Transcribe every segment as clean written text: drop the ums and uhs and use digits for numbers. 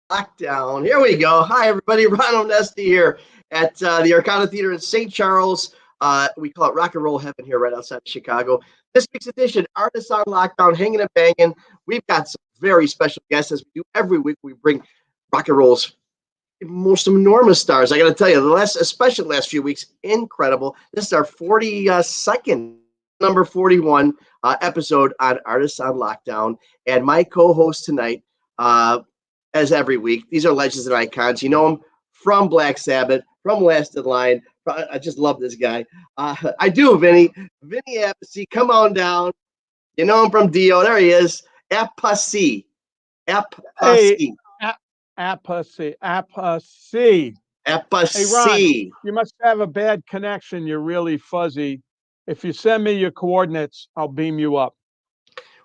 Lockdown. Here we go. Hi, everybody. Ron Onesti here at the Arcana Theater in St. Charles. We call it Rock and Roll Heaven here right outside of Chicago. This week's edition, Artists on Lockdown, Hangin and Bangin. We've got some very special guests as we do every week. We bring rock and roll's most enormous stars. I got to tell you, especially the last few weeks, incredible. This is our 42nd, number 41 episode on Artists on Lockdown. And my co-host tonight, as every week, these are legends and icons. You know them from Black Sabbath, from Last in Line. I just love this guy. I do, Vinny. Vinny Appice, come on down. You know him from Dio. There he is. Appice. Appice. Appice. Hey, Ron, you must have a bad connection. You're really fuzzy. If you send me your coordinates, I'll beam you up.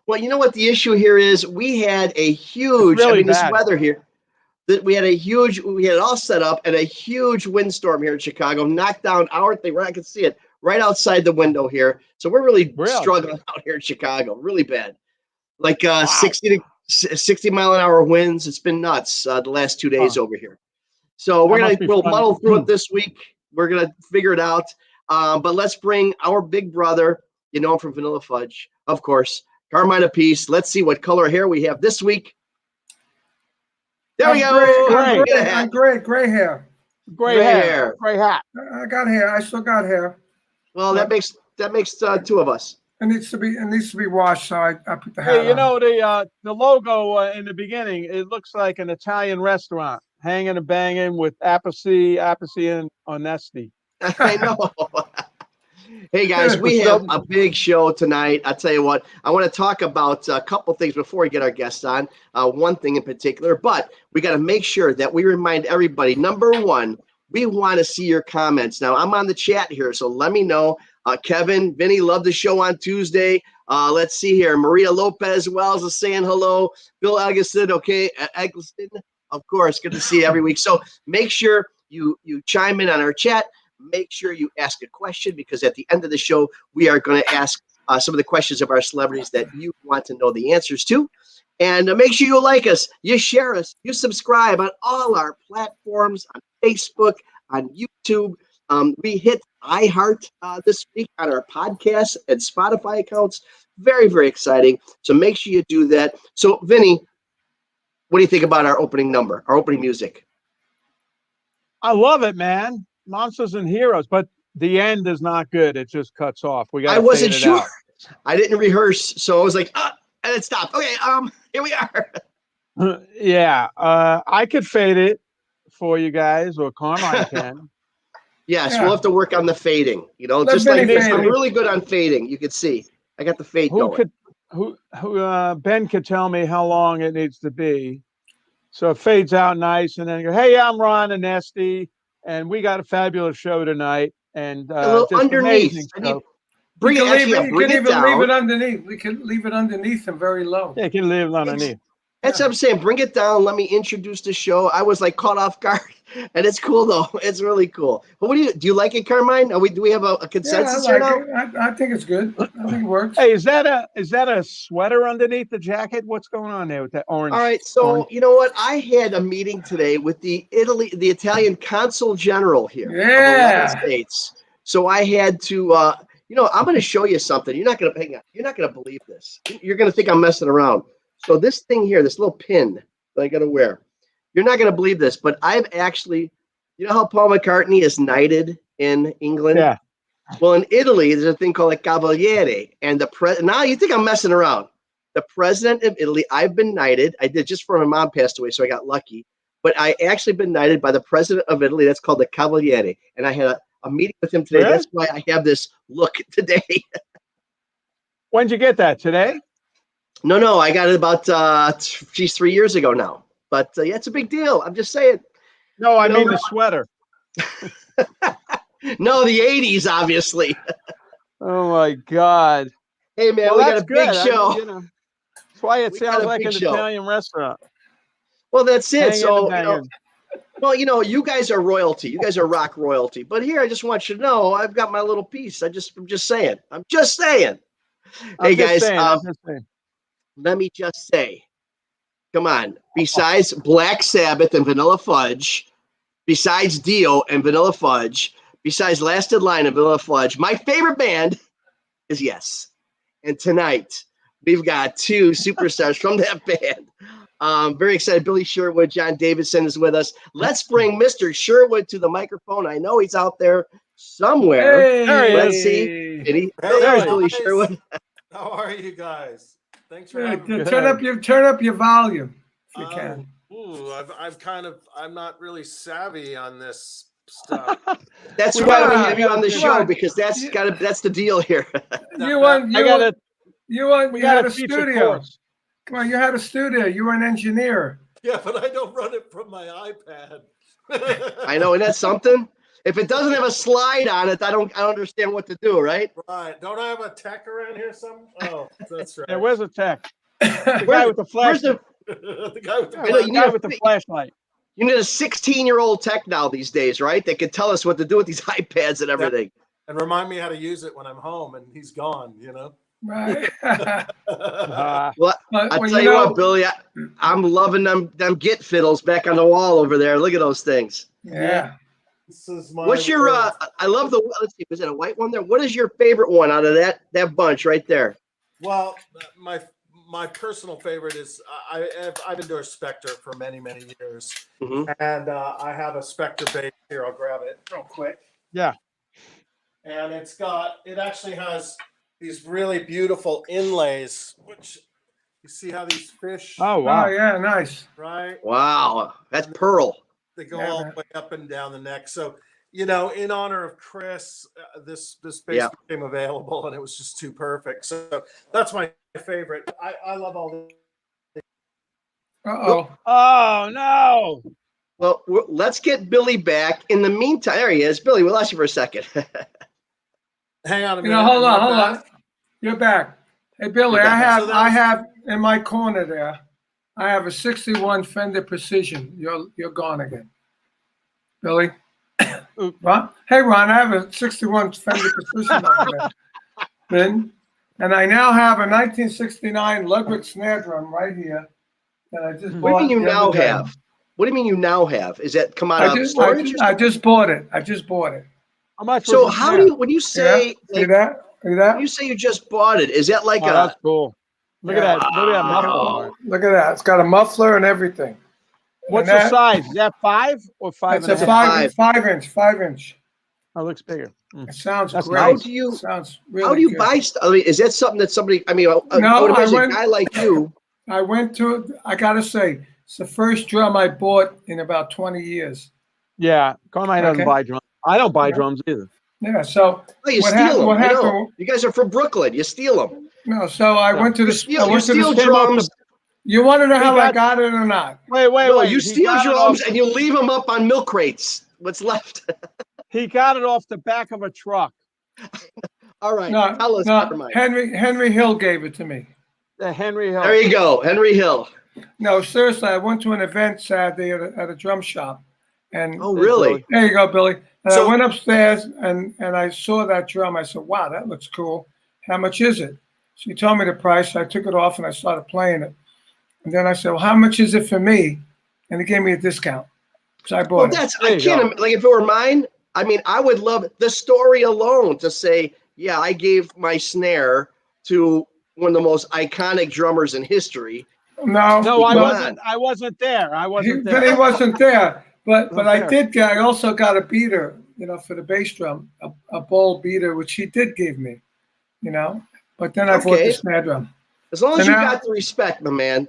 Well, you know what the issue here is? We had a huge, this weather here, we had it all set up, and a huge windstorm here in Chicago knocked down our thing. I can see it right outside the window here. So we're really struggling out here in Chicago, really bad. Like 60 mile an hour winds. It's been nuts the last 2 days over here. So we'll muddle through it this week. We're going to figure it out. But let's bring our big brother, you know him from Vanilla Fudge, of course, Carmine Appice. Let's see what color hair we have this week. There we go. I'm great. Gray hair. Gray hair. Gray hat. I got hair. I still got hair. Well, that makes two of us. It needs to be washed, so I put the hat on. You know, the logo in the beginning, it looks like an Italian restaurant, Hangin and Bangin with Appice and Onesti. I know. Hey guys, we have a big show tonight. I'll tell you what, I want to talk about a couple things before we get our guests on. One thing in particular, but we got to make sure that we remind everybody. Number one, we want to see your comments. Now, I'm on the chat here, so let me know. Kevin, Vinny, love the show on Tuesday. Let's see here. Maria Lopez Wells is saying hello. Bill Eggleston, okay. Eggleston, of course, good to see you every week. So make sure you chime in on our chat. Make sure you ask a question, because at the end of the show, we are going to ask some of the questions of our celebrities that you want to know the answers to. And make sure you like us, you share us, you subscribe on all our platforms, on Facebook, on YouTube. We hit iHeart this week on our podcast and Spotify accounts. Very, very exciting. So make sure you do that. So, Vinny, what do you think about our opening number, our opening music? I love it, man. Monsters and Heroes, but the end is not good. It just cuts off. I wasn't sure. I didn't rehearse, so I was like, and it stopped. Okay, here we are. Yeah, I could fade it for you guys, or Carmine can. Yes, we'll have to work on the fading. You know, just like this. I'm really good on fading. You can see I got the fade going. Ben could tell me how long it needs to be, so it fades out nice, and then you go, "Hey, I'm Ron Onesti. And we got a fabulous show tonight, and a little underneath. Bring it leave it underneath. We can leave it underneath and very low. Yeah, you can leave it underneath. That's what I'm saying. Bring it down. Let me introduce the show. I was like caught off guard, and it's cool though. It's really cool. But what do you like it, Carmine? Do we have a consensus here now? I think it's good. I think it works. Hey, is that a sweater underneath the jacket? What's going on there with that orange? All right. So you know what? I had a meeting today with the Italian Consul General here of the United States. So I had to. I'm going to show you something. You're not going to believe this. You're going to think I'm messing around. So this thing here, this little pin that I got to wear, you're not going to believe this, but I've actually, you know how Paul McCartney is knighted in England? Yeah. Well, in Italy, there's a thing called a cavaliere. And now you think I'm messing around. The president of Italy, I've been knighted. I did just before my mom passed away, so I got lucky. But I actually been knighted by the president of Italy. That's called the cavaliere. And I had a meeting with him today. Really? That's why I have this look today. When'd you get that? Today? No, I got it about 3 years ago now. But yeah, it's a big deal. I'm just saying. No, I mean the sweater. No, the 80s, obviously. Oh my God. Hey man, we got a big show. That's why it sounds like an Italian restaurant. Well, that's it. So, you guys are royalty. You guys are rock royalty. But here, I just want you to know, I've got my little piece. I'm just saying. Hey guys. Let me just say, Come on. Besides Black Sabbath and Vanilla Fudge, besides Dio and Vanilla Fudge, besides Last in Line and Vanilla Fudge, my favorite band is Yes. And tonight, we've got two superstars from that band. Very excited. Billy Sherwood, Jon Davison is with us. Let's bring Mr. Sherwood to the microphone. I know he's out there somewhere. Hey, let's see. There's Billy Sherwood. How are you guys? Thanks for having me. Turn up your volume if you can. I'm not really savvy on this stuff. That's why we have you on the show, because that's the deal here. You had a studio. Come on, you had a studio. You were an engineer. Yeah, but I don't run it from my iPad. I know, isn't that something? If it doesn't have a slide on it, I don't understand what to do, right? Right. Don't I have a tech around here somewhere? Oh, that's right. Yeah, where's the tech? The guy with the flashlight. The guy with the flashlight. You need a 16-year-old tech now these days, right? That can tell us what to do with these iPads and everything. And remind me how to use it when I'm home and he's gone, you know? Right. Well, I tell you what, Billy, I'm loving them Git fiddles back on the wall over there. Look at those things. Yeah. This is my What's your I love the, let's see, was it a white one there? What is your favorite one out of that bunch right there? Well, my personal favorite is I've endorsed Spectre for many years, and I have a Spectre bass here. I'll grab it real quick. Yeah, and it actually has these really beautiful inlays, which you see how these fish. Oh wow, yeah, nice. Right. Wow, that's pearl. They go all the way up and down the neck. So, you know, in honor of Chris, this bass became available, and it was just too perfect. So that's my favorite. I love all this. Oh no. Well, let's get Billy back. In the meantime, there he is. Billy, we'll ask you for a second. Hang on a minute. Hold on. You're back. Hey, Billy, I have in my corner there, I have a 61 Fender Precision. You're gone again. Billy? Ron? Hey, Ron, I have a 61 Fender Precision over there. And I now have a 1969 Ludwig snare drum right here that I just bought. What do you mean you now have? What do you mean you now have? Is that come out of storage? I just bought it. How much? So how do you, when you say, see that? When you say you just bought it, is that like that's cool. Look at that. Look at that muffler. Look at that. It's got a muffler and everything. What's the size? Is that 5 or 5? It's a 5 inch. Oh, it looks bigger. It sounds great. How do you buy stuff? I mean, is that something that somebody? I mean, a guy like you. I gotta say, it's the first drum I bought in about 20 years. Yeah, Carmine doesn't buy drums. I don't buy drums either. Yeah, so you steal them. I know. You guys are from Brooklyn. You steal them. No, so I went to the steal drums. You want to know how I got it or not? Wait. You steal drums and you leave them up on milk crates. What's left? He got it off the back of a truck. All right. Tell us, Henry Hill gave it to me. The Henry Hill. There you go, Henry Hill. No, seriously, I went to an event Saturday at a drum shop, and really? There you go, Billy. And I went upstairs and I saw that drum. I said, "Wow, that looks cool. How much is it?" So he told me the price. I took it off and I started playing it. And then I said, "Well, how much is it for me?" And he gave me a discount. So I bought it. I can't, like, if it were mine, I mean, I would love the story alone to say, yeah, I gave my snare to one of the most iconic drummers in history. No, I wasn't there. But he wasn't there. But I also got a beater, for the bass drum, a ball beater, which he did give me, But then I bought the snare drum. As long as you got the respect, my man.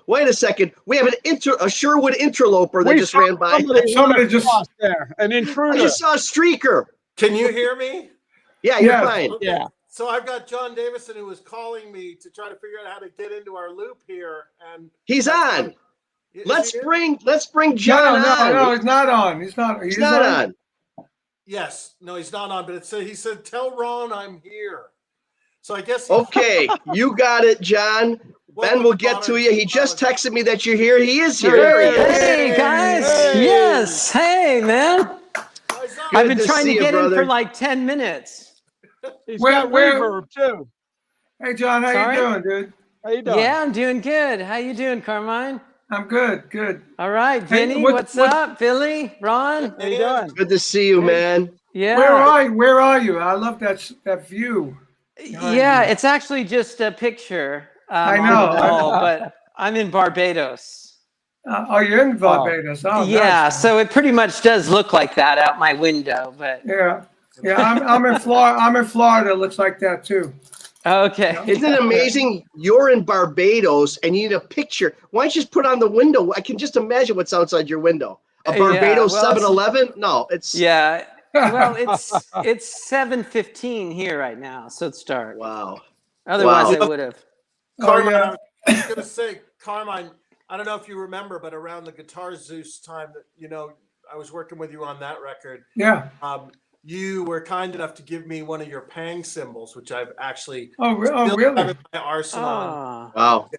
Wait a second. We have a Sherwood interloper that just ran by. Somebody just there. An intruder. I just saw a streaker. Can you hear me? Yeah, you're fine. Okay. Yeah. So I've got Jon Davison who was calling me to try to figure out how to get into our loop here, and he's on. Let's bring Jon on. No, he's not on. He's not on. Yes, no, he's not on. But he said, "Tell Ron I'm here." So I guess. Okay, you got it, Jon. Ben will get to you. He just texted me that you're here. He is here. Hey, guys. Hey. Yes. Hey, man. I've been trying to get in for like 10 minutes. He's got reverb, too. Hey, Jon, how you doing, dude? How you doing? Yeah, I'm doing good. How you doing, Carmine? I'm good. Good. All right, Hey, Vinny, what's up? Billy, Ron? How you doing? Good to see you, man. Yeah. Where are you? I love that view. Yeah, it's actually just a picture. I on know. the wall, but I'm in Barbados. You're in Barbados. Oh, yeah, nice. so it pretty much does look like that out my window, but Yeah. I'm in Florida. I'm in Florida. It looks like that too. okay. Isn't it amazing? You're in Barbados and you need a picture. Why don't you just put on the window? I can just imagine what's outside your window. A Barbados 7-Eleven? No, it's yeah. Well, it's 7:15 here right now, so it's dark. wow. Otherwise, I would have. Carmine, I was going to say, Carmine, I don't know if you remember, but around the Guitar Zeus time that, I was working with you on that record. Yeah. You were kind enough to give me one of your Pang cymbals, which I've actually really? have in my arsenal. Wow.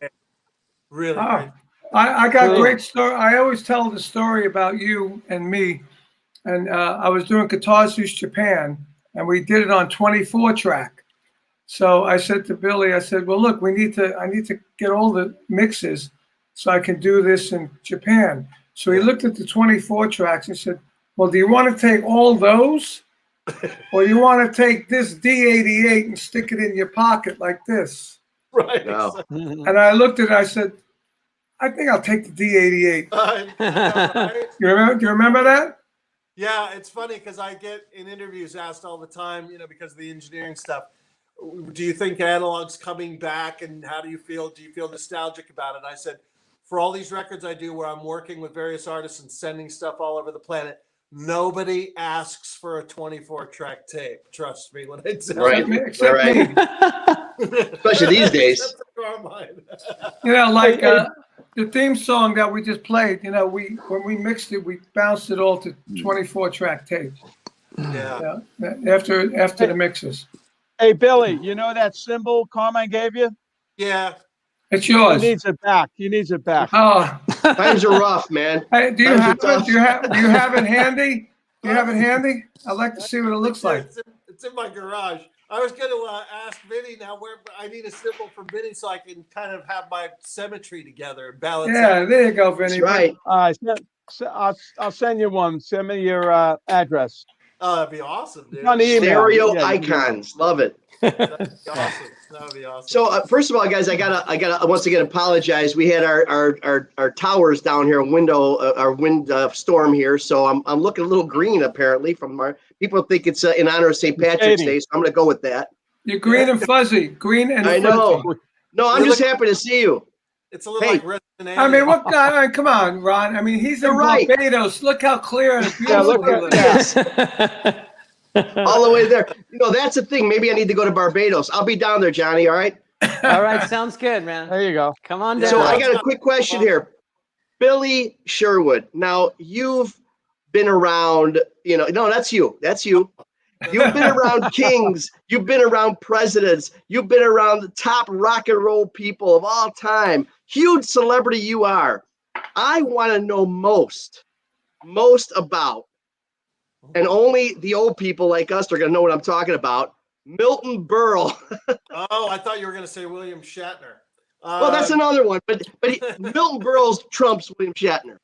Really Oh. great. I got great story. I always tell the story about you and me. And I was doing Guitar Zeus Japan, and we did it on 24 track. So I said to Billy, I said, well, look, I need to get all the mixes so I can do this in Japan. So he looked at the 24 tracks and said, well, do you want to take all those? Or you want to take this D88 and stick it in your pocket like this? Right. Wow. And I looked at it, I said, I think I'll take the D88. Right? Do you remember that? Yeah, it's funny because I get in interviews asked all the time, because of the engineering stuff. Do you think analog's coming back, and how do you feel? Do you feel nostalgic about it? I said, for all these records I do where I'm working with various artists and sending stuff all over the planet, nobody asks for a 24-track tape. Trust me when I tell you. Except me. Especially these days. Except for Carmine. Like the theme song that we just played, when we mixed it, we bounced it all to 24-track tapes. Yeah. After the mixes. Hey, Billy, you know that symbol Carmine gave you? Yeah. It's yours. He needs it back. He needs it back. Oh. Times are rough, man. Hey, do you Times have are it? tough. Do you have it handy? Do you have it handy? I'd like to see what it looks like. It's in my garage. I was going to ask Vinny now where I need a symbol from Vinny so I can kind of have my symmetry together and balance Yeah, out. there you go, Vinny. That's right. I'll send you one. Send me your address. Oh, that'd be awesome, dude. It's on the email. Stereo Yeah, icons. Love it. That'd be awesome. That would be awesome. So first of all, guys, I gotta once again apologize. We had our towers down here, our wind storm here. So I'm looking a little green apparently from our people think it's in honor of St. Patrick's Day. So I'm gonna go with that. You're green and fuzzy. Green and I fuzzy. know. No, I'm just happy to see you. It's a little like Resident Alien. I mean, what guy? Come on, Ron. I mean, he's in Barbados. Look how clear and beautiful he looks. All the way there. That's the thing. Maybe I need to go to Barbados. I'll be down there, Johnny. All right. All right, sounds good, man. There you go. Come on down. So I got a quick question here. Billy Sherwood. Now you've been around, no, that's you. That's you. You've been around kings. You've been around presidents. You've been around the top rock and roll people of all time. Huge celebrity you are. I want to know most about, and only the old people like us are going to know what I'm talking about, Milton Berle. Oh, I thought you were going to say William Shatner. Well, that's another one, but Milton Berle's trumps William Shatner.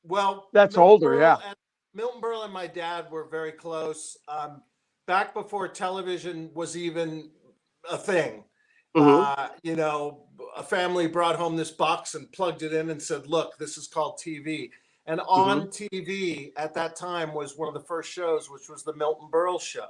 Well, that's Milton older, Berle yeah. Milton Berle and my dad were very close. Back before television was even a thing. A family brought home this box and plugged it in and said, look, this is called TV. And on TV at that time was one of the first shows, which was the Milton Berle Show.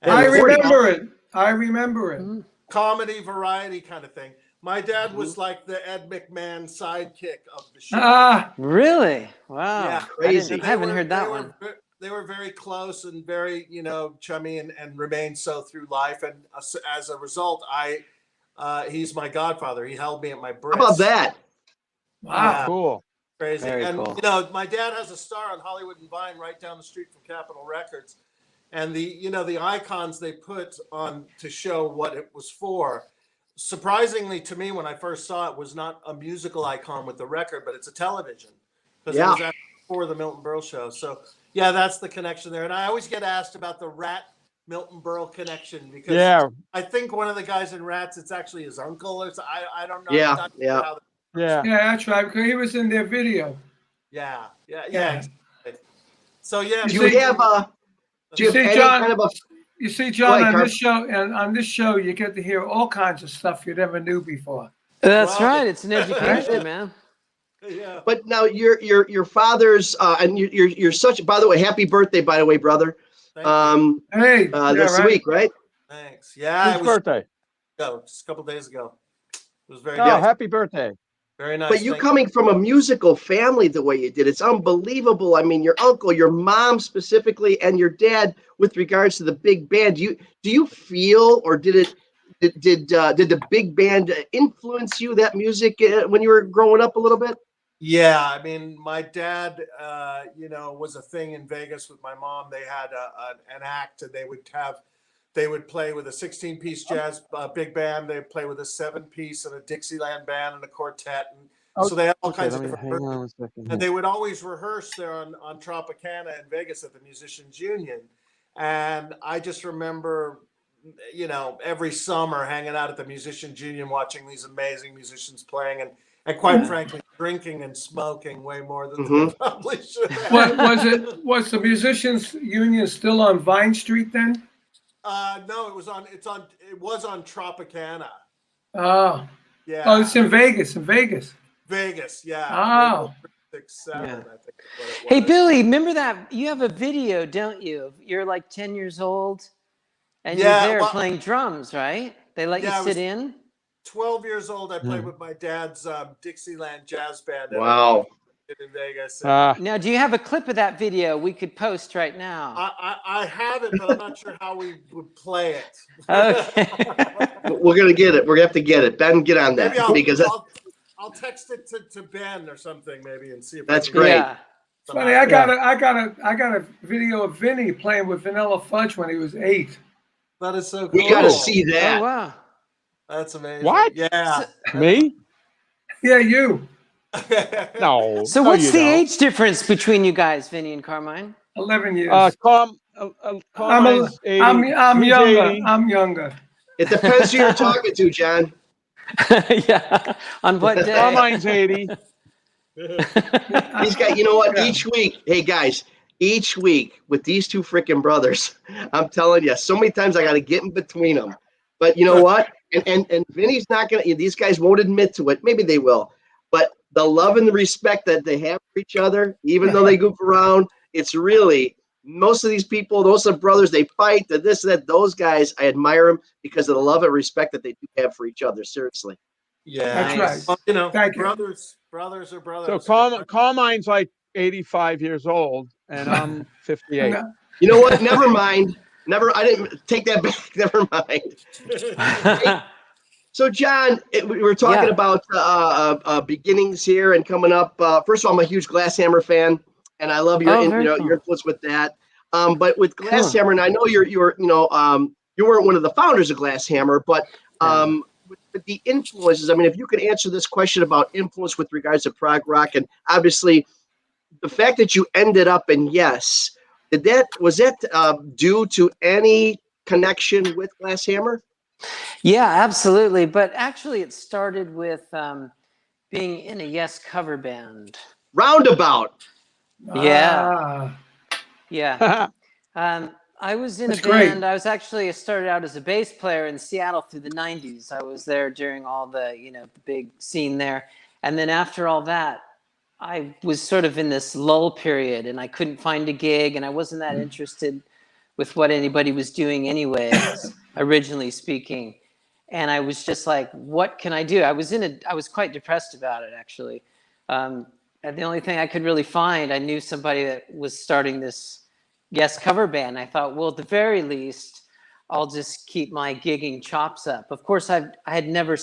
And I remember it. Comedy, variety kind of thing. My dad was like the Ed McMahon sidekick of the show. Really? Wow. Yeah, crazy. I haven't heard that one. They were very close and very, chummy and remained so through life. And as a result, he's my godfather. He held me at my breast. How about that? Wow. Cool. Crazy. Very and, cool. My dad has a star on Hollywood and Vine right down the street from Capitol Records. And the icons they put on to show what it was for, surprisingly to me, when I first saw it, was not a musical icon with the record, but it's a television. Because it was actually for the Milton Berle Show. So, yeah, that's the connection there. And I always get asked about the Rat Milton Berle connection because I think one of the guys in Rats, it's actually his uncle. Or I don't know. Yeah, Not sure how yeah, that's right. Because he was in their video. Yeah. So yeah, do you have any John, kind of a? You see, John, on this show, and on this show, you get to hear all kinds of stuff you never knew before. That's right. It's an education, man. Yeah. But now your father's and you're such. By the way, happy birthday, by the way, brother. Hey, this week, right? Thanks. Yeah, Whose birthday? Just a couple days ago. It was very nice. Happy birthday. Very nice. But you coming from a musical family the way you did, it's unbelievable. I mean, your uncle, your mom specifically, and your dad with regards to the big band. Do you feel, or did the big band influence you, that music, when you were growing up a little bit? Yeah, I mean, my dad, was a thing in Vegas with my mom. They had an act, and they would play with a 16-piece jazz big band. They'd play with a 7-piece and a Dixieland band and a quartet. And so they had all kinds of different. And they would always rehearse there on Tropicana in Vegas at the Musicians Union. And I just remember, every summer hanging out at the Musicians Union, watching these amazing musicians playing, and quite frankly, drinking and smoking way more than they probably should have. Was the Musicians Union still on Vine Street then? No, it was on Tropicana. Oh. Yeah. Oh, it's in Vegas. Vegas, yeah. Oh. 6, 7, I think. Hey, Billy, remember that you have a video, don't you? You're like 10 years old, and you're there playing drums, right? They let you sit in. 12 years old, I played with my dad's Dixieland jazz band. Wow. In Vegas. Now, do you have a clip of that video we could post right now? I have it, but I'm not sure how we would play it. Okay. We're gonna get it. We're gonna have to get it. Ben, get on that. Maybe I'll text it to Ben or something, maybe, and see if that's great. Yeah. Funny, I got a video of Vinny playing with Vanilla Fudge when he was 8. That is so cool. We got to see that. Oh, wow. That's amazing. What? Yeah. Me? Yeah, you. No. So what's the age difference between you guys, Vinny and Carmine? 11 years. Carmine's 80. I'm He's younger. 80. I'm younger. It depends who you're talking to, John. Yeah. On what day? Carmine's 80. He's got, you know what? Each week, hey guys, each week with these two freaking brothers, I'm telling you, so many times I got to get in between them. But you know what? And Vinny's not gonna. These guys won't admit to it. Maybe they will. But the love and the respect that they have for each other, even though they goof around, it's really, most of these people, those are brothers, they fight, this, that, those guys, I admire them because of the love and respect that they do have for each other. Seriously. Yeah. That's right. Well, Thank you. brothers are brothers. So Carmine's like 85 years old, and I'm 58. You know what? Never mind. I didn't take that back. Never mind. Hey, so, John, we were talking about beginnings here and coming up. First of all, I'm a huge Glasshammer fan, and I love your your influence with that. But with Glasshammer, and I know you weren't one of the founders of Glasshammer, but with the influences. I mean, if you could answer this question about influence with regards to prog rock, and obviously the fact that you ended up in Yes, was that due to any connection with Glasshammer? Yeah, absolutely. But actually, it started with being in a Yes cover band. Roundabout. Yeah. Yeah. I was in a band. I was actually started out as a bass player in Seattle through the 90s. I was there during all the, the big scene there. And then after all that, I was sort of in this lull period and I couldn't find a gig and I wasn't that interested with what anybody was doing anyway, originally speaking. And I was just like, what can I do? I was quite depressed about it, actually. And the only thing I could really find, I knew somebody that was starting this Yes cover band. I thought, well, at the very least, I'll just keep my gigging chops up. Of course, I had never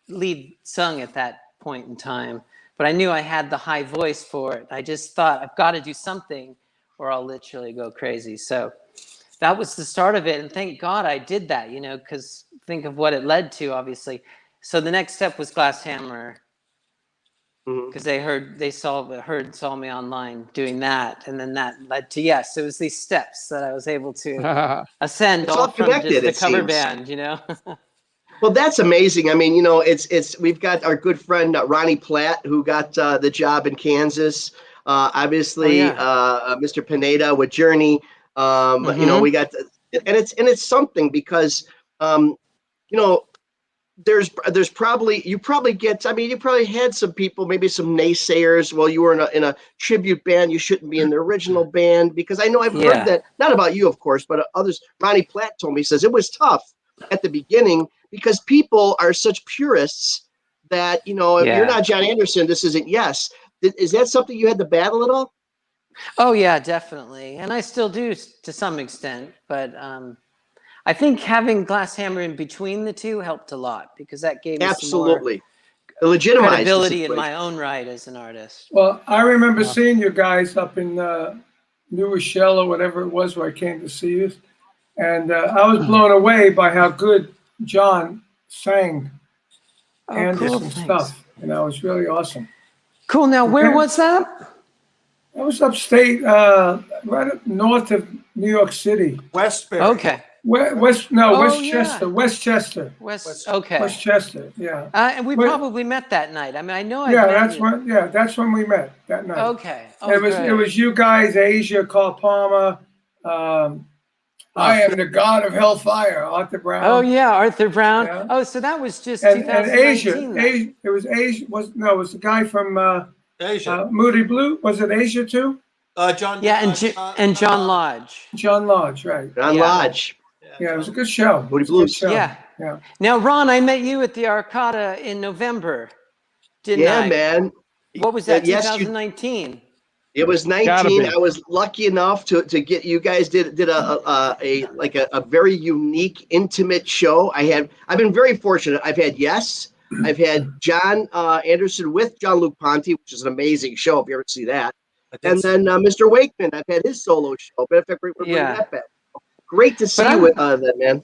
lead sung at that point in time, but I knew I had the high voice for it. I just thought, I've got to do something or I'll literally go crazy. So that was the start of it. And thank God I did that, because think of what it led to, obviously. So the next step was Glasshammer. because they saw me online doing that, and then that led to Yes. It was these steps that I was able to ascend It's all from connected, just a cover seems. band, you know. Well, that's amazing. I mean, you know, we've got our good friend Ronnie Platt, who got the job in Kansas. Obviously, Mr. Pineda with Journey. You know, we got, and it's something because, you know, there's probably you probably had some people, maybe some naysayers. Well, you were in a tribute band, you shouldn't be in the original band, because I know I've heard that, not about you, of course, but others. Ronnie Platt told me, he says it was tough at the beginning because people are such purists that, you know, if you're not John Anderson, this isn't Yes. Is that something you had to battle at all? Oh yeah, definitely, and I still do to some extent, but I think having Glass Hammer in between the two helped a lot, because that gave me some more credibility in my own right as an artist. Well, I remember seeing you guys up in New Rochelle or whatever it was where I came to see you, and I was blown away by how good John sang Anderson stuff. You know, it was really awesome. Cool. Now, where was that? I was upstate, right up north of New York City. Westbury. Okay. Westchester. Westchester. Okay. Westchester, yeah. And we probably met that night. I mean, I know. That's when we met that night. Okay. Oh, it was you guys, Asia, Carl Palmer. I am the god of hellfire, Arthur Brown. Oh yeah, Arthur Brown. Yeah. Oh, so that was just 2019. And Asia. It was Asia. It was the guy from Asia. Moody Blue. Was it Asia too? John. Yeah, and John Lodge. John Lodge, right? John Lodge. Yeah, it was a good show. Moody Blues. Yeah. Now, Ron, I met you at the Arcada in November. Didn't I? Yeah, man. What was that? 2019. It was 19. I was lucky enough to get, you guys did a very unique, intimate show. I've been very fortunate. I've had Yes. I've had John Anderson with John Luke Ponte, which is an amazing show if you ever see that. And then Mr. Wakeman, I've had his solo show. But if we're bringing that back. Great to see you with that, man.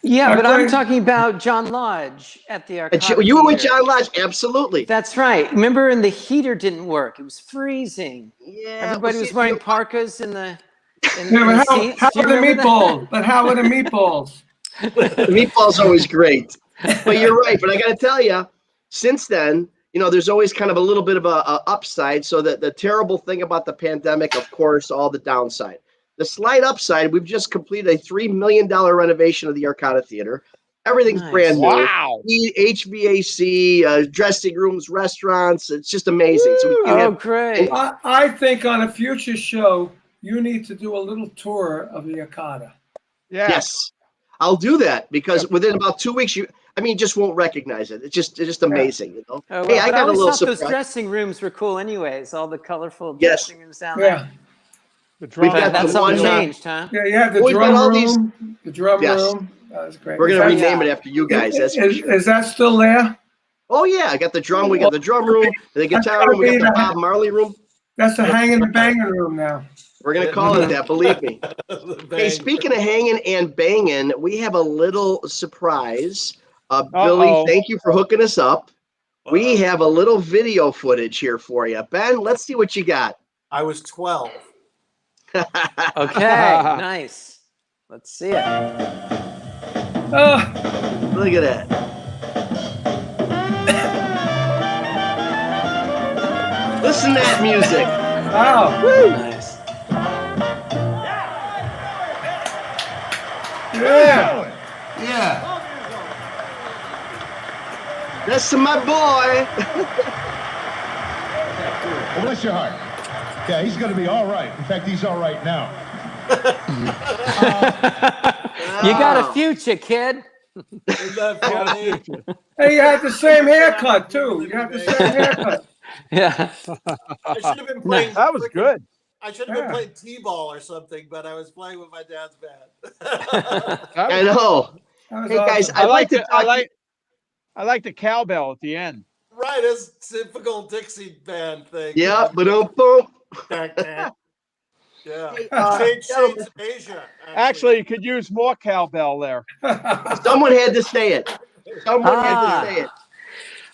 Yeah, but I'm talking about John Lodge at the Arcada. You were with John Lodge, absolutely. That's right. Remember, and the heater didn't work. It was freezing. Yeah. Everybody was wearing parkas in the seats. How were the meatballs? But how were the meatballs? The meatballs are always great. But you're right. But I got to tell you, since then, you know, there's always kind of a little bit of a upside. So that the terrible thing about the pandemic, of course, all the downside. The slight upside, we've just completed a $3 million renovation of the Arcada Theater. Everything's brand new. Wow. HVAC, dressing rooms, restaurants. It's just amazing. So great. I think on a future show, you need to do a little tour of the Arcada. Yeah. Yes. I'll do that, because within about 2 weeks, you just won't recognize it. It's just amazing, you know. Oh, well, hey, I got a little surprise. Those dressing rooms were cool anyways. All the colorful dressing rooms down there. That's all changed, huh? Yeah, you have the drum room. The drum room. That was great. We're gonna rename it after you guys. Is that still there? Oh yeah, I got the drum. We got the drum room, the guitar room. We got the Bob Marley room. That's the Hangin' and Bangin' room now. We're gonna call it that. Believe me. Hey, speaking of Hangin' and Bangin', we have a little surprise. Billy, thank you for hooking us up. We have a little video footage here for you, Ben. Let's see what you got. I was 12. Okay, nice. Let's see it. Look at that. Listen to that music. Wow. Woo. Nice. Yeah. That's to my boy. Well, bless your heart. Yeah, he's going to be all right. In fact, he's all right now. You got a future, kid. Hey, you had the same haircut, too. You have the same haircut. Yeah. I should have been playing. That was good. I should have been playing T-ball or something, but I was playing with my dad's band. I know. Hey, guys, I like the cowbell at the end. Right, it's typical Dixie band thing. Yeah, but boom. Yeah. Shades of Asia. Actually, you could use more cowbell there. Someone had to say it.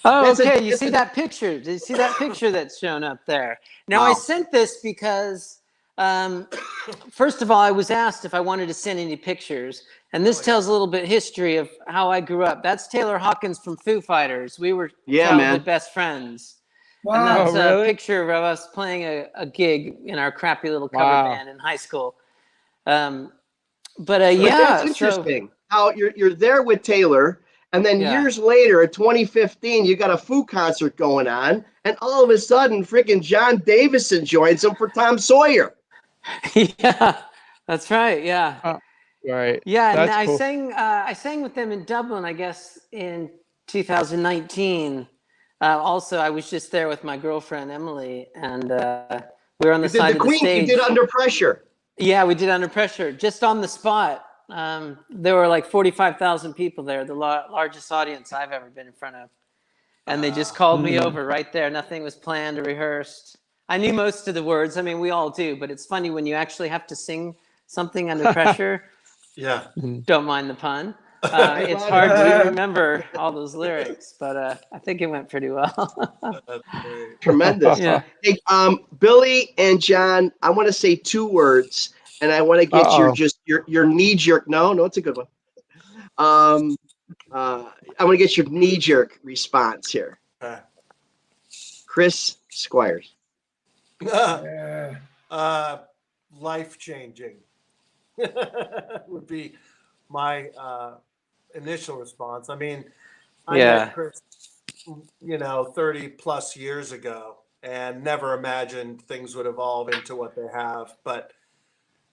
Oh, okay. You see that picture? Did you see that picture that's shown up there? Now, Wow. I sent this because, first of all, I was asked if I wanted to send any pictures. And this tells a little bit history of how I grew up. That's Taylor Hawkins from Foo Fighters. We were childhood best friends. Wow. And that's really? a picture of us playing a gig in our crappy little cover band in high school. Yeah. That's interesting. How you're there with Taylor, and then years later, in 2015, you got a Foo concert going on, and all of a sudden, freaking Jon Davison joins them for Tom Sawyer. Yeah, that's right. Yeah. Right. Yeah, That's and cool. I sang with them in Dublin, I guess, in 2019. Also, I was just there with my girlfriend Emily, and we were on the side of the stage. You did Under Pressure. Yeah, we did Under Pressure, just on the spot. There were like 45,000 people there, the largest audience I've ever been in front of. And they just called me over right there. Nothing was planned or rehearsed. I knew most of the words. I mean, we all do, but it's funny when you actually have to sing something under pressure. Yeah. Don't mind the pun. It's hard to remember all those lyrics, but I think it went pretty well. Tremendous. Yeah. Hey, Billy and John, I want to say 2 words, and I want to get your knee jerk. No, it's a good one. I want to get your knee jerk response here. Chris Squire. Life changing would be my initial response. I mean, I met Chris, 30 plus years ago, and never imagined things would evolve into what they have. But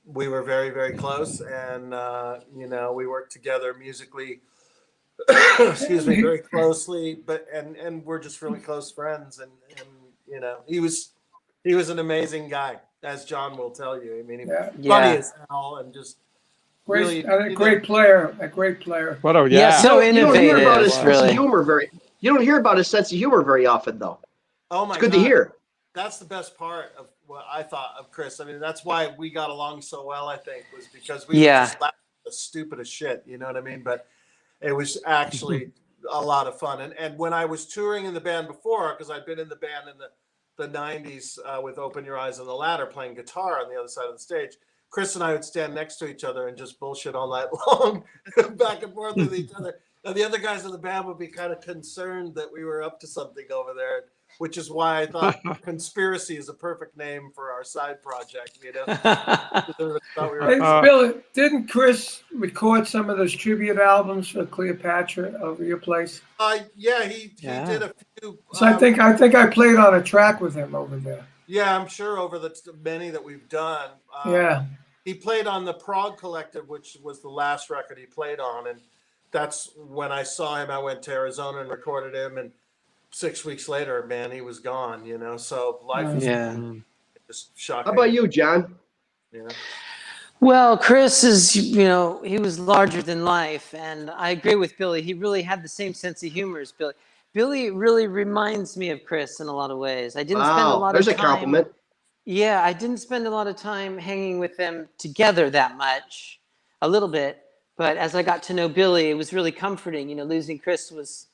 we were very, very close, and we worked together musically. Excuse me, very closely. But and we're just really close friends, and he was an amazing guy, as John will tell you. I mean, he was funny as hell, and just. Great, a great player. What a so innovative. You don't hear about his sense of humor You don't hear about his sense of humor very often, though. Oh my! It's good to hear. That's the best part of what I thought of Chris. I mean, that's why we got along so well. I think was because we just laughed at the stupidest shit. You know what I mean? But it was actually a lot of fun. And when I was touring in the band before, because I'd been in the band in the '90s with Open Your Eyes on the Ladder, playing guitar on the other side of the stage. Chris and I would stand next to each other and just bullshit all night long, back and forth with each other. And the other guys in the band would be kind of concerned that we were up to something over there, which is why I thought Conspiracy is a perfect name for our side project. Bill, didn't Chris record some of those tribute albums for Cleopatra over your place? Yeah, he did a few. So I think I played on a track with him over there. Yeah, I'm sure over the many that we've done. He played on the Prague Collective, which was the last record he played on. And that's when I saw him. I went to Arizona and recorded him. And 6 weeks later, man, he was gone, So life is just shocking. How about you, John? Yeah. Well, Chris is, he was larger than life. And I agree with Billy. He really had the same sense of humor as Billy. Billy really reminds me of Chris in a lot of ways. I didn't spend a lot of time. There's a compliment. Yeah, I didn't spend a lot of time hanging with them together that much, a little bit. But as I got to know Billy, it was really comforting. Losing Chris was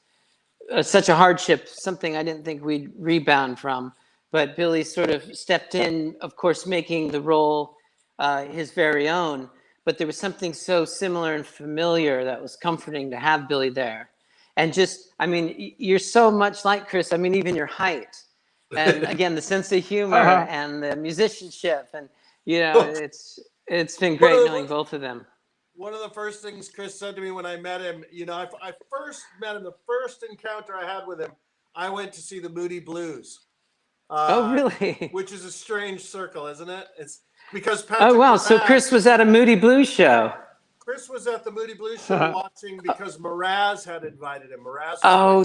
such a hardship, something I didn't think we'd rebound from. But Billy sort of stepped in, of course, making the role his very own. But there was something so similar and familiar that was comforting to have Billy there. And you're so much like Chris. I mean, even your height. And again, the sense of humor and the musicianship. And, it's been great knowing both of them. One of the first things Chris said to me when I met him, I first met him, the first encounter I had with him, I went to see the Moody Blues. Oh, really? Which is a strange circle, isn't it? It's because Patrick Mraz, so Chris was at a Moody Blues show. Chris was at the Moody Blues show watching because Mraz had invited him.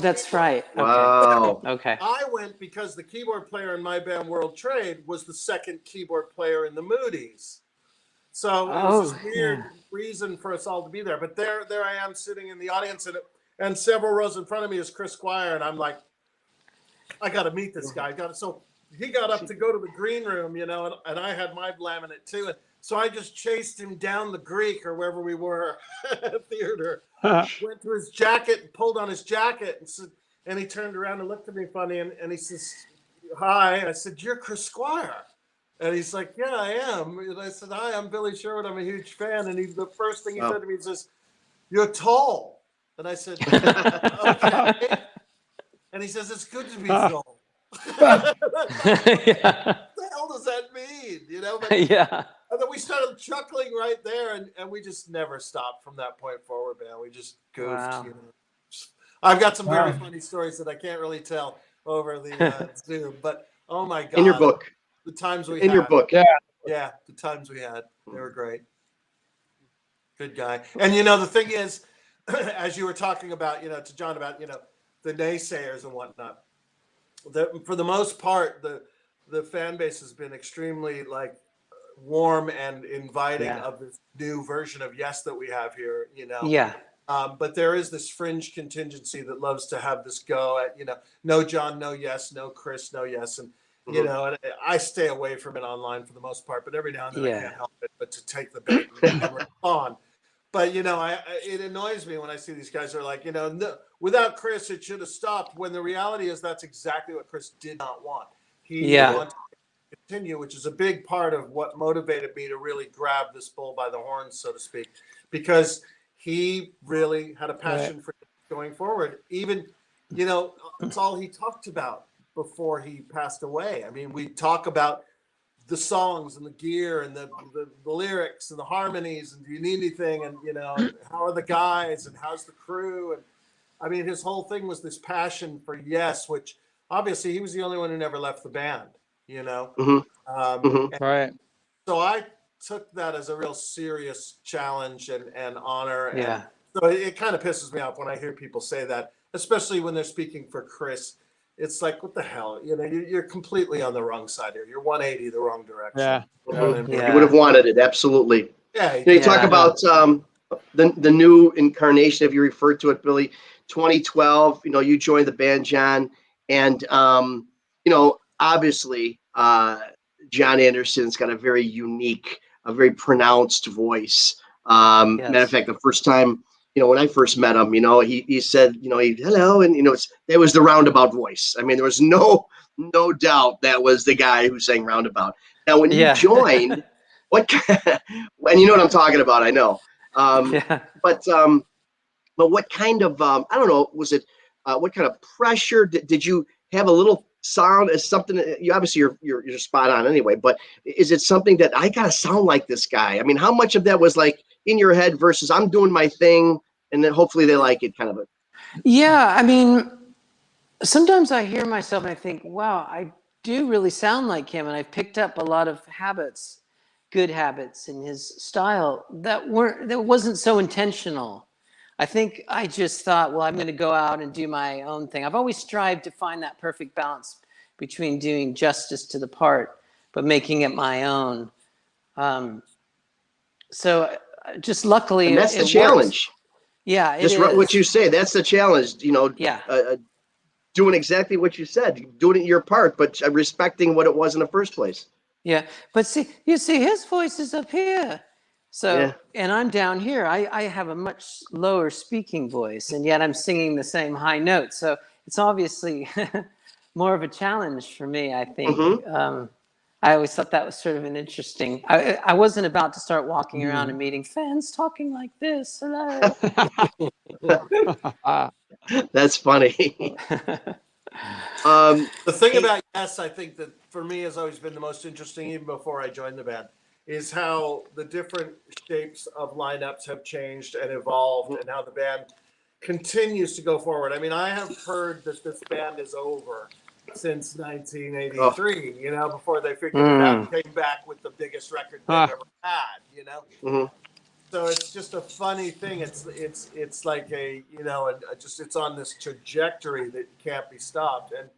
That's right. Okay. Wow. Okay. I went because the keyboard player in my band, World Trade, was the second keyboard player in the Moodies. So it was this weird reason for us all to be there. But there I am sitting in the audience, and several rows in front of me is Chris Squire, and I'm like, I got to meet this guy. So he got up to go to the green room, and I had my laminate too. And so I just chased him down the Greek or wherever we were at theater, went to his jacket and pulled on his jacket And he turned around and looked at me funny, and he says, "Hi." And I said, "You're Chris Squire." And he's like, "Yeah, I am." And I said, "Hi, I'm Billy Sherwood. I'm a huge fan." And the first thing he said to me, he says, "You're tall." And I said, "Okay." And he says, "It's good to be tall." Yeah. What the hell does that mean? You know? But, Yeah. and then we started chuckling right there, and we just never stopped from that point forward, man. We just goofed. Wow. You know? I've got some very funny stories that I can't really tell over the Zoom, but oh my God. In your book. The times we In had. your book. Yeah, the times we had. They were great. Good guy. And, you know, the thing is, as you were talking about, you know, to John about, you know, the naysayers and whatnot, for the most part, the fan base has been extremely, like, warm and inviting of this new version of Yes that we have here, you know. Yeah. But there is this fringe contingency that loves to have this go at, you know, no John, no Yes, no Chris, no Yes. And, you know, and I stay away from it online for the most part, but every now and then I can't help it but to take the bait and respond. But, you know, it annoys me when I see these guys are like, you know, no, without Chris, it should have stopped, when the reality is that's exactly what Chris did not want. He wanted to continue, which is a big part of what motivated me to really grab this bull by the horns, so to speak, because he really had a passion for going forward. Even, you know, it's all he talked about before he passed away. I mean, we talk about the songs and the gear and the lyrics and the harmonies and do you need anything, and, you know, how are the guys and how's the crew, and I mean, his whole thing was this passion for Yes, which obviously he was the only one who never left the band, you know. Right. So I took that as a real serious challenge and honor. Yeah. And so it kind of pisses me off when I hear people say that, especially when they're speaking for Chris. It's like, what the hell? You know, you're completely on the wrong side here. You're 180 the wrong direction. Yeah. You know what I mean? You would have wanted it, absolutely. Yeah. You know, you talk about the new incarnation, if you refer to it, Billy. 2012. You know, you joined the band, John, and you know, obviously, Jon Anderson's got a very unique, a very pronounced voice. Matter of fact, the first time, you know, when I first met him, you know, he said, you know, hello, and you know, it was the roundabout voice. I mean, there was no doubt that was the guy who sang Roundabout. Now, when you joined, and you know what I'm talking about, I know. But what kind of I don't know, was it what kind of pressure did you have? A little sound as something you obviously you're spot on anyway, but is it something that I gotta sound like this guy? I mean, how much of that was like in your head versus I'm doing my thing and then hopefully they like it, kind of a? Yeah, I mean, sometimes I hear myself and I think, wow, I do really sound like him, and I've picked up a lot of habits, good habits in his style that wasn't so intentional. I think I just thought, well, I'm going to go out and do my own thing. I've always strived to find that perfect balance between doing justice to the part, but making it my own. So just luckily, and that's the challenge. Works. Yeah, just what you say. That's the challenge. You know, doing exactly what you said, doing your part, but respecting what it was in the first place. Yeah, but see, his voice is up here. So, and I'm down here. I have a much lower speaking voice, and yet I'm singing the same high notes. So it's obviously more of a challenge for me, I think. I always thought that was sort of an interesting. I wasn't about to start walking around and meeting fans talking like this. Hello. That's funny. The thing about Yes, I think that for me has always been the most interesting, even before I joined the band, is how the different shapes of lineups have changed and evolved, and how the band continues to go forward. I mean, I have heard that this band is over since 1983, you know, before they figured it out and came back with the biggest record they've ever had, you know. So it's just a funny thing. It's like a, you know, it's on this trajectory that can't be stopped. And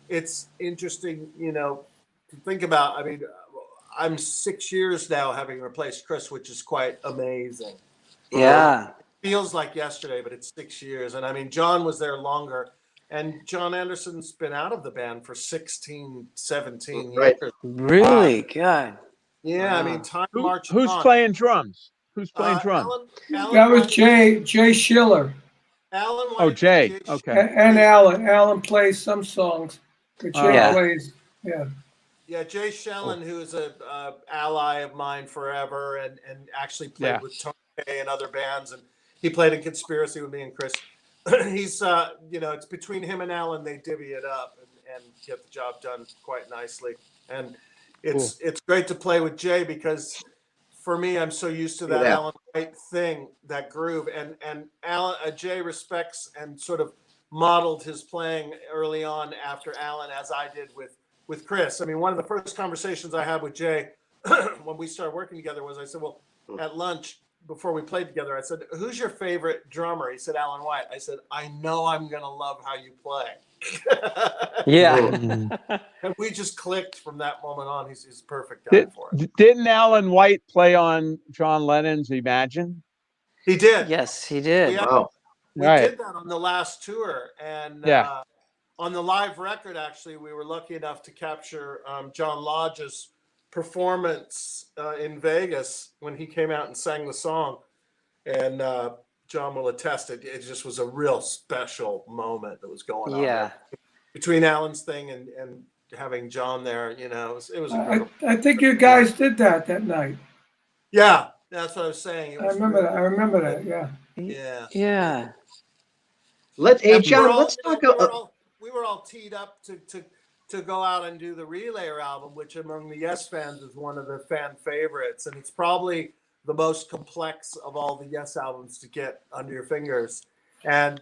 it's interesting, you know, to think about. I mean, I'm 6 years now having replaced Chris, which is quite amazing. Yeah. It feels like yesterday, but it's 6 years. And I mean, John was there longer. And Jon Anderson's been out of the band for 16, 17 years. Really? God. Yeah, I mean, time marches on. Who's playing drums? Who's playing drums? That was Jay Schiller. Alan White. Oh, Jay. Okay. And Alan. Alan plays some songs, but Jay plays. Yeah. Yeah, Jay Shellen, who is a ally of mine forever, and actually played with Tony Kaye and other bands, and he played in Conspiracy with me and Chris. He's it's between him and Alan, they divvy it up and get the job done quite nicely. And it's great to play with Jay because for me, I'm so used to that Alan White thing, that groove, and Jay respects and sort of modeled his playing early on after Alan, as I did with Chris. I mean, one of the first conversations I had with Jay when we started working together was, I said, well, at lunch before we played together, I said, who's your favorite drummer? He said, Alan White. I said, I know I'm going to love how you play. And we just clicked from that moment on. He's a perfect guy for it. Didn't Alan White play on John Lennon's Imagine? He did. Yes, he did. We did that on the last tour. And on the live record, actually, we were lucky enough to capture John Lodge's performance in Vegas when he came out and sang the song. And John will attest it just was a real special moment that was going on there. Between Alan's thing and having John there, it was incredible. I think you guys did that night. Yeah, that's what I was saying. I remember that. Yeah. John, let's talk about. We were all teed up to go out and do the Relayer album, which among the Yes fans is one of the fan favorites, and it's probably the most complex of all the Yes albums to get under your fingers. And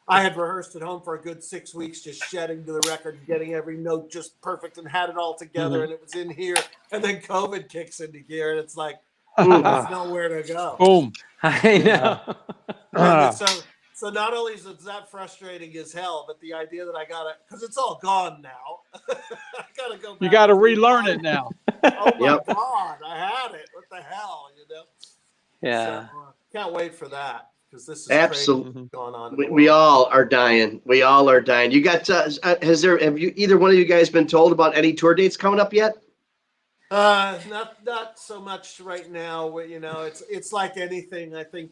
I had rehearsed at home for a good 6 weeks, just shedding to the record, getting every note just perfect, and had it all together, and it was in here. And then COVID kicks into gear, and it's like there's nowhere to go. Boom! I know. So not only is that frustrating as hell, but the idea that I gotta, because it's all gone now. I gotta go back. You gotta relearn it now. Oh my God, I had it. What the hell, Yeah. So, can't wait for that because this is absolutely going on. We all are dying. We all are dying. You got? Have you either one of you guys been told about any tour dates coming up yet? Not so much right now. It's like anything. I think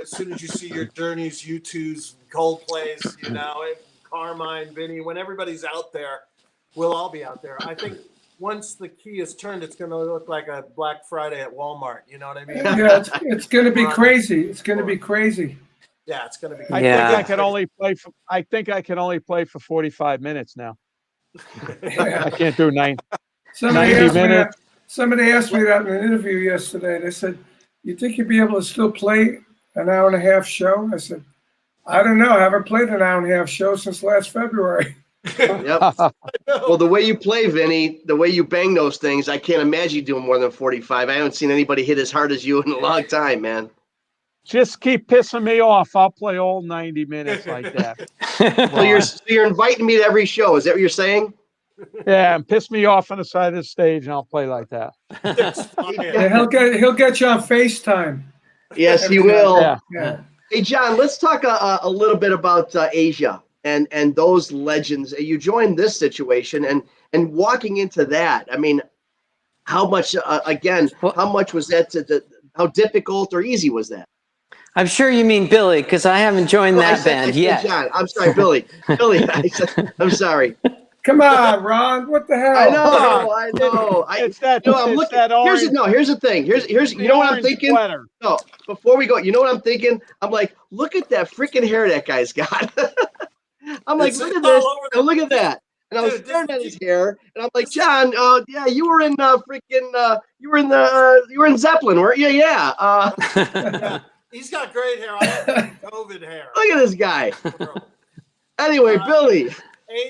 as soon as you see your Journeys, U2's, Coldplay's, Carmine, Vinny, when everybody's out there, we'll all be out there. I think once the key is turned, it's going to look like a Black Friday at Walmart. You know what I mean? Yeah, it's going to be crazy. It's going to be crazy. Yeah, it's going to be. I think I can only play for 45 minutes now. I can't do 90 minutes. Somebody asked me that in an interview yesterday. They said, "You think you'd be able to still play an hour and a half show?" I said, "I don't know. I haven't played an hour and a half show since last February." Yep. Well, the way you play, Vinny, the way you bang those things, I can't imagine you doing more than 45. I haven't seen anybody hit as hard as you in a long time, man. Just keep pissing me off. I'll play all 90 minutes like that. So you're inviting me to every show. Is that what you're saying? Yeah, and piss me off on the side of the stage, and I'll play like that. Yeah, he'll get you on FaceTime. Yes, he will. Yeah. Hey, John, let's talk a little bit about Asia and those legends. You joined this situation and walking into that. I mean, how much? How much was that? How difficult or easy was that? I'm sure you mean Billy, because I haven't joined that band yet. John, I'm sorry, Billy. I'm sorry. Come on, Ron. What the hell? I know. It's that. I'm looking. Here's the thing. Here's you know what I'm thinking? Sweater. No, before we go, you know what I'm thinking? I'm like, look at that freaking hair that guy's got. I'm like, look at this. And look at that. And I was staring at his hair, and I'm like, John, yeah, you were in you were in Zeppelin, weren't you? Yeah. He's got great hair. I have COVID hair. Look at this guy. Anyway, Billy.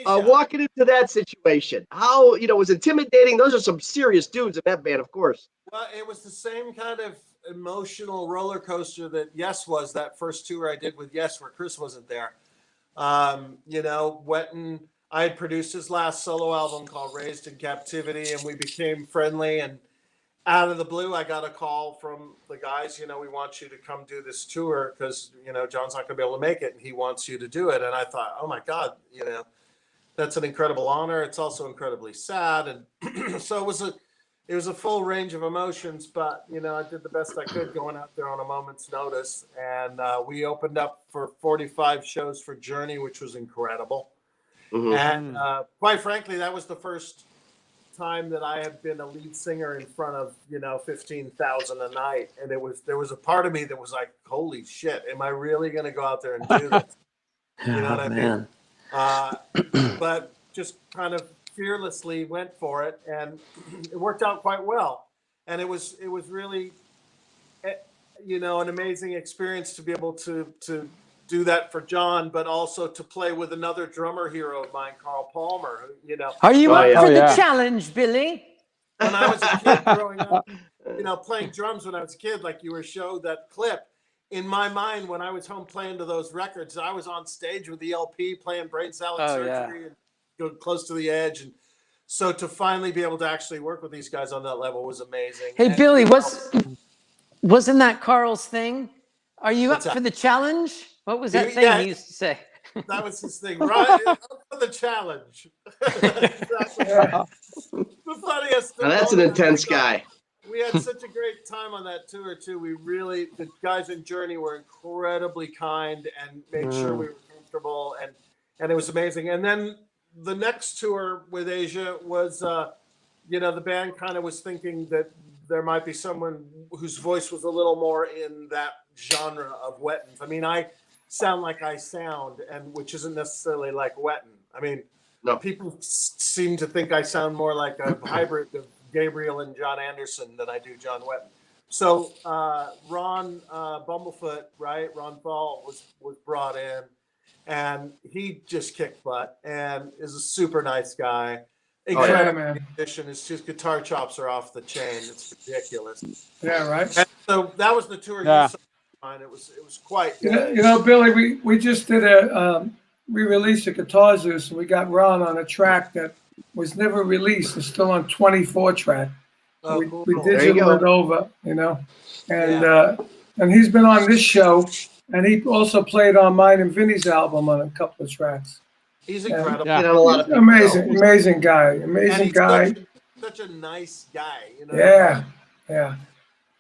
Walking into that situation, how was intimidating? Those are some serious dudes in that band, of course. Well, it was the same kind of emotional roller coaster that Yes was, that first tour I did with Yes, where Chris wasn't there. Wetton, I had produced his last solo album called Raised in Captivity, and we became friendly. And out of the blue, I got a call from the guys, we want you to come do this tour because, John's not going to be able to make it, and he wants you to do it. And I thought, oh my God, that's an incredible honor. It's also incredibly sad. And so it was a full range of emotions, but you know, I did the best I could going out there on a moment's notice. And we opened up for 45 shows for Journey, which was incredible. And quite frankly, that was the first time that I had been a lead singer in front of, you know, 15,000 a night. And there was a part of me that was like, holy shit, am I really going to go out there and do this? You know what I mean? But just kind of fearlessly went for it, and it worked out quite well. And it was really, you know, an amazing experience to be able to do that for Jon, but also to play with another drummer hero of mine, Carl Palmer. You know, are you up for the challenge, Billy? When I was a kid growing up, you know, playing drums when I was a kid, like you were showed that clip. In my mind, when I was home playing to those records, I was on stage with the LP playing Brain Salad Surgery and go close to the edge. And so to finally be able to actually work with these guys on that level was amazing. Hey, and Billy, wasn't that Carl's thing? Are you up for the challenge? What was that thing he used to say? That was his thing, right? Up for the challenge. The funniest thing. Now that's an intense guy. We had such a great time on that tour too. The guys in Journey were incredibly kind and made sure we were comfortable, and it was amazing. And then the next tour with Asia was, you know, the band kind of was thinking that there might be someone whose voice was a little more in that genre of Wetton's. I mean, I sound like I sound, and which isn't necessarily like Wetton. I mean, people seem to think I sound more like a hybrid of Gabriel and John Anderson than I do John Wetton. So Ron Bumblefoot, right? Ron Ball was brought in, and he just kicked butt and is a super nice guy. Incredible musician. His guitar chops are off the chain. It's ridiculous. Yeah, right. And so that was the tour. You saw mine. It was quite good. You know, Billy, we just did we released a Guitar Zeus, and we got Ron on a track that was never released. It's still on 24 track. We digital it over, you know, and he's been on this show, and he also played on mine and Vinny's album on a couple of tracks. He's incredible. Amazing guy. Such a nice guy. You know? Yeah.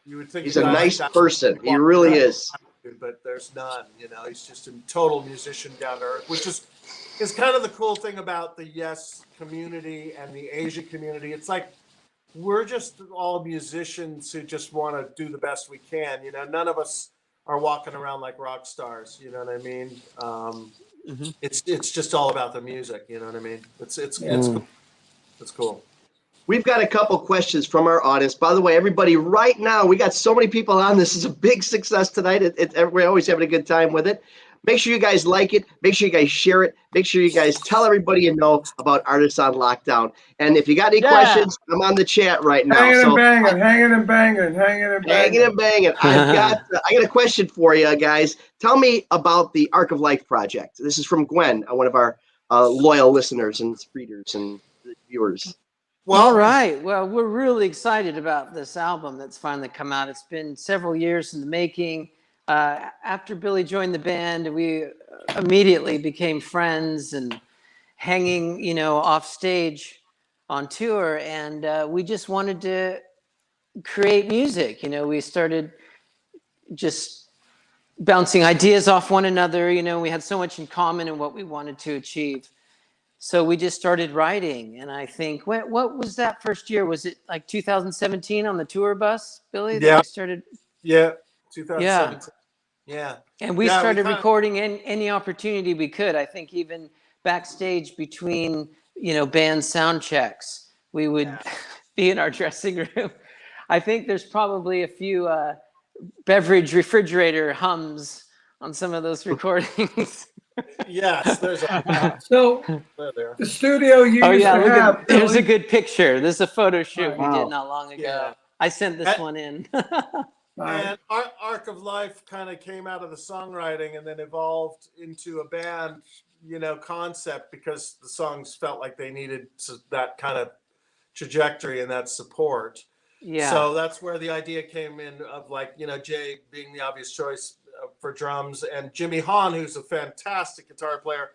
You would think he's a nice person. He really is. But there's none. You know, he's just a total musician down to earth, which is kind of the cool thing about the Yes community and the Asia community. It's like we're just all musicians who just want to do the best we can. You know, none of us are walking around like rock stars. You know what I mean? It's just all about the music. You know what I mean? It's cool. It's cool. We've got a couple questions from our audience. By the way, everybody, right now, we got so many people on. This is a big success tonight. We're always having a good time with it. Make sure you guys like it. Make sure you guys share it. Make sure you guys tell everybody you know about Artists on Lockdown. And if you got any questions, I'm on the chat right now. Hanging and banging. I got a question for you guys. Tell me about the Arc of Life project. This is from Gwen, one of our loyal listeners and readers and viewers. Well, all right. Well, we're really excited about this album that's finally come out. It's been several years in the making. After Billy joined the band, we immediately became friends and hanging, you know, off stage on tour. And we just wanted to create music. You know, we started just bouncing ideas off one another. You know, we had so much in common in what we wanted to achieve. So we just started writing, and I think what was that first year? Was it like 2017 on the tour bus, Billy? Yeah. That we started. Yeah, 2017. Yeah. And we started recording any opportunity we could. I think even backstage between, you know, band sound checks, we would be in our dressing room. I think there's probably a few beverage refrigerator hums on some of those recordings. Yes, there's so the studio you used to have. There's a good picture. There's a photo shoot we did not long ago. Yeah. I sent this one in. And Arc of Life kind of came out of the songwriting and then evolved into a band, you know, concept, because the songs felt like they needed that kind of trajectory and that support. Yeah. So that's where the idea came in of, like, you know, Jay being the obvious choice for drums, and Jimmy Hahn, who's a fantastic guitar player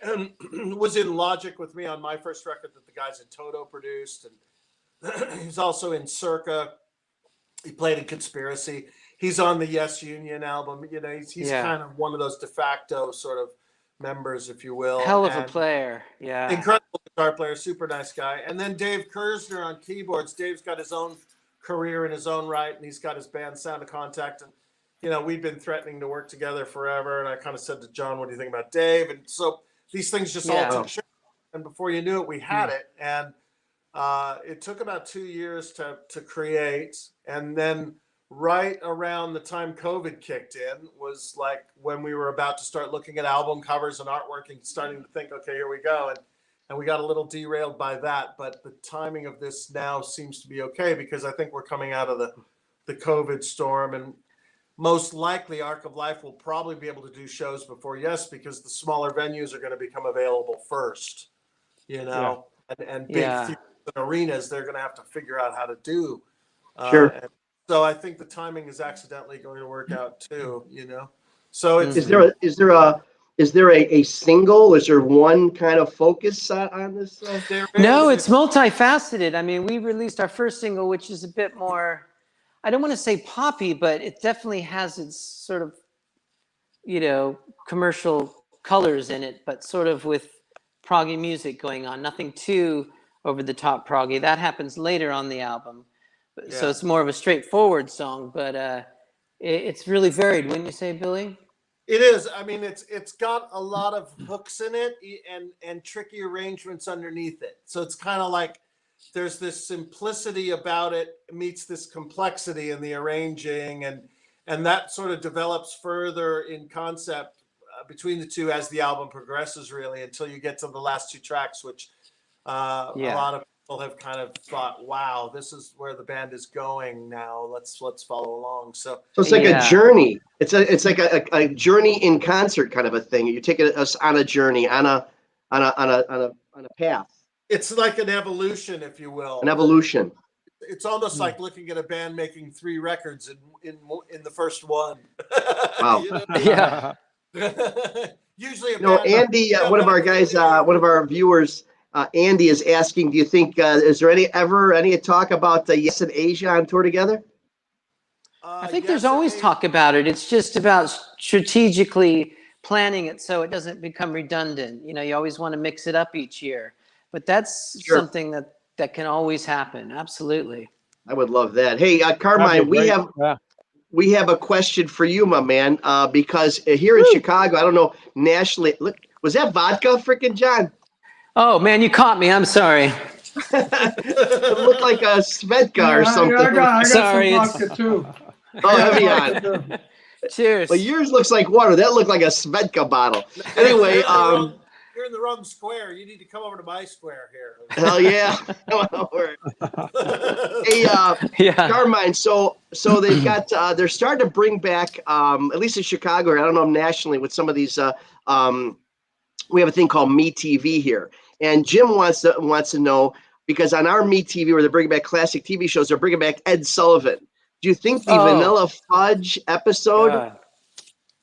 and was in Logic with me on my first record that the guys at Toto produced, and He's also in Circa. He played in Conspiracy. He's on the Yes Union album. You know, he's kind of one of those de facto sort of members, if you will. Hell of a player. Yeah. Incredible guitar player, super nice guy. And then Dave Kersner on keyboards. Dave's got his own career in his own right, and he's got his band Sound of Contact. And, you know, we've been threatening to work together forever. And I kind of said to John, what do you think about Dave? And so these things just all took shape. And before you knew it, we had it. And it took about 2 years to create. And then right around the time COVID kicked in was like when we were about to start looking at album covers and artwork and starting to think, okay, here we go. And we got a little derailed by that. But the timing of this now seems to be okay because I think we're coming out of the COVID storm. And most likely Arc of Life will probably be able to do shows before Yes, because the smaller venues are going to become available first, you know, and big theaters and arenas, they're going to have to figure out how to do. Sure. So I think the timing is accidentally going to work out too, you know. So it's, is there a single? Is there one kind of focus on this? No, it's multifaceted. I mean, we released our first single, which is a bit more, I don't want to say poppy, but it definitely has its sort of, you know, commercial colors in it, but sort of with proggy music going on. Nothing too over the top proggy. That happens later on the album. So it's more of a straightforward song, but it's really varied, wouldn't you say, Billy? It is. I mean, it's got a lot of hooks in it and tricky arrangements underneath it. So it's kind of like there's this simplicity about it meets this complexity in the arranging, and that sort of develops further in concept between the two as the album progresses, really, until you get to the last two tracks, which a lot of have kind of thought, wow, this is where the band is going now. Let's follow along. So it's like a journey. It's like a journey in concert kind of a thing. You're taking us on a journey, on a path. It's like an evolution, if you will. An evolution. It's almost like looking at a band making 3 records in the first one. Wow. You know? Usually, Andy, one of our guys, one of our viewers. Andy is asking, do you think, is there any talk about Yes and Asia on tour together? I think there's always talk about it. It's just about strategically planning it so it doesn't become redundant. You know, you always want to mix it up each year. But that's something that can always happen. Absolutely. I would love that. Hey, Carmine, we have a question for you, my man, because here in Chicago, I don't know, nationally, look, was that vodka, freaking John? Oh, man, you caught me. I'm sorry. It looked like a Svedka or something. I got Sorry, some vodka too. Oh, heavy on. Cheers. Well, yours looks like water. That looked like a Svedka bottle. Anyway, you're in the wrong square. You need to come over to my square here. Hell yeah. Hey, Carmine, so they've got, they're starting to bring back, at least in Chicago, I don't know nationally, with some of these, we have a thing called Me TV here. And Jim wants to know, because on our Me TV, where they're bringing back classic TV shows, they're bringing back Ed Sullivan. Do you think the Vanilla Fudge episode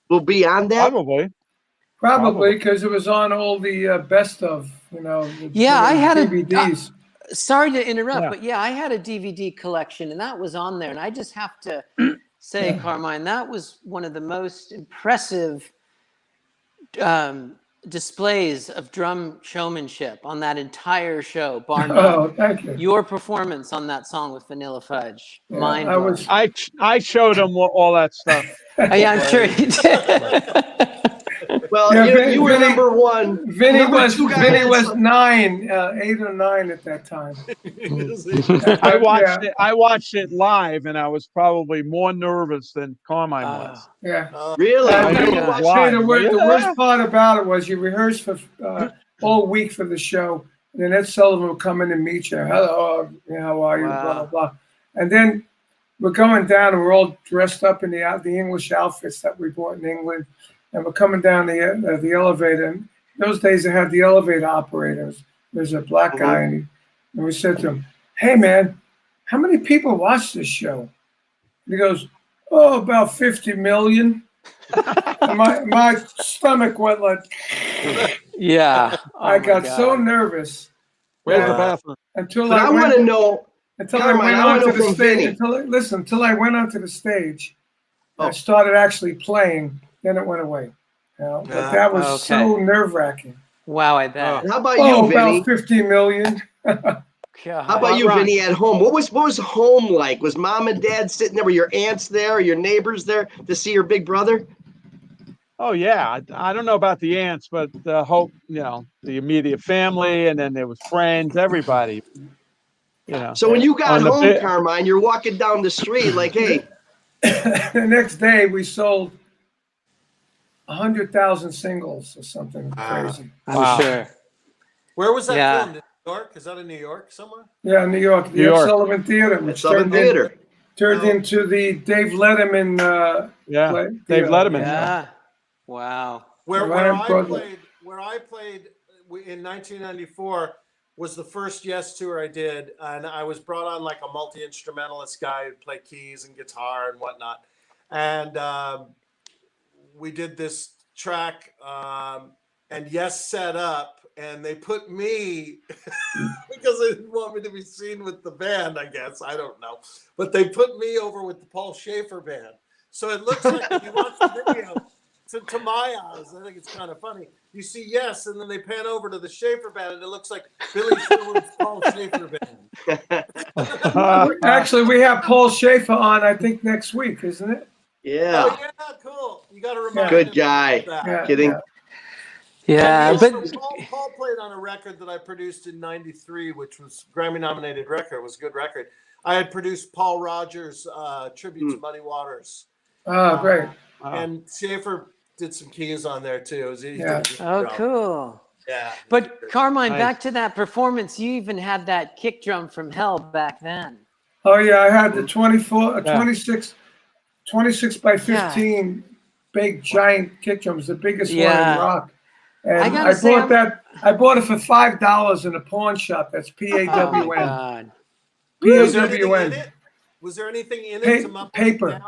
will be on that? Probably, because it was on all the best of, you know. I had DVDs. Sorry to interrupt, but I had a DVD collection, and that was on there. And I just have to say, Carmine, that was one of the most impressive displays of drum showmanship on that entire show, bar none. Oh, thank you. Your performance on that song with Vanilla Fudge, mind blowing. I showed him all that stuff. I'm sure you did. Well, you were number one. Vinny was 8 or 9 at that time. I watched it live, and I was probably more nervous than Carmine was. Really? The worst part about it was you rehearsed for all week for the show, and then Ed Sullivan would come in and meet you. Hello, how are you? Blah blah blah. And then we're going down, and we're all dressed up in the English outfits that we bought in England. And we're coming down the elevator. And those days they had the elevator operators. There's a black guy, and we said to him, "Hey man, how many people watch this show?" And he goes, "Oh, about 50 million." And my stomach went like. Yeah. I got so nervous. Where's the bathroom? Until I want to know. until I went onto the stage. Until I went onto the stage, I started actually playing. Then it went away. But that was so nerve-wracking. Wow, I bet. How about you, Vinny? About 15 million. How about you, Vinny, at home? What was home like? Was mom and dad sitting there? Were your aunts there? Or your neighbors there to see your big brother? Oh yeah, I don't know about the aunts, but the whole, the immediate family, and then there was friends, everybody. So when you got home, Carmine, you're walking down the street like, hey. The next day we sold 100,000 singles or something crazy. I'm sure. Where was that filmed? In New York? Is that in New York somewhere? Yeah, New York. The Sullivan Theater. Which turned into the Dave Letterman. Dave Letterman. Yeah. Wow. Where I played in 1994 was the first Yes tour I did, and I was brought on like a multi-instrumentalist guy who'd play keys and guitar and whatnot, and we did this track, and Yes set up, and they put me because they didn't want me to be seen with the band, I guess, I don't know, but they put me over with the Paul Schaefer band, so it looks like if you watch the video. To my eyes, I think it's kind of funny. You see Yes, and then they pan over to the Schaefer band, and it looks like Billy Sherwood's Paul Schaefer band. Actually, we have Paul Schaefer on, I think, next week, isn't it? Yeah. Oh, yeah, cool. You got to remind Good guy. Kidding. But Paul played on a record that I produced in '93, which was Grammy-nominated record. It was a good record. I had produced Paul Rogers' tribute to Muddy Waters. Oh, great. And Schaefer did some keys on there too. Cool. Yeah. But Carmine, back to that performance, you even had that kick drum from hell back then. Oh yeah, I had the 26 by 15 big giant kick drums, the biggest one in rock. And I bought it for $5 in a pawn shop. That's PAWN. PAWN. Was there anything in it? Paper,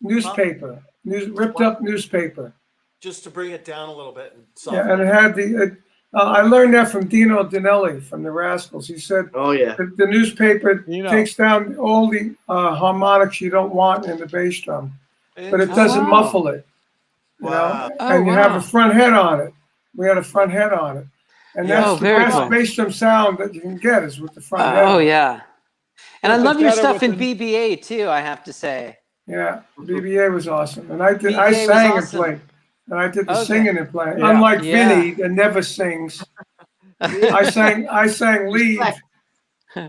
newspaper. Ripped up newspaper, just to bring it down a little bit. And it had the. I learned that from Dino Danelli from the Rascals. He said, "Oh yeah, the newspaper takes down all the harmonics you don't want in the bass drum, but it doesn't muffle it. You know, and you have a front head on it. We had a front head on it, and that's the best bass drum sound that you can get is with the front head. Oh yeah, and I love your stuff in BBA too. I have to say. Yeah, BBA was awesome, and I sang and played, and I did the singing and playing. Yeah. Unlike Vinny, that never sings, I sang lead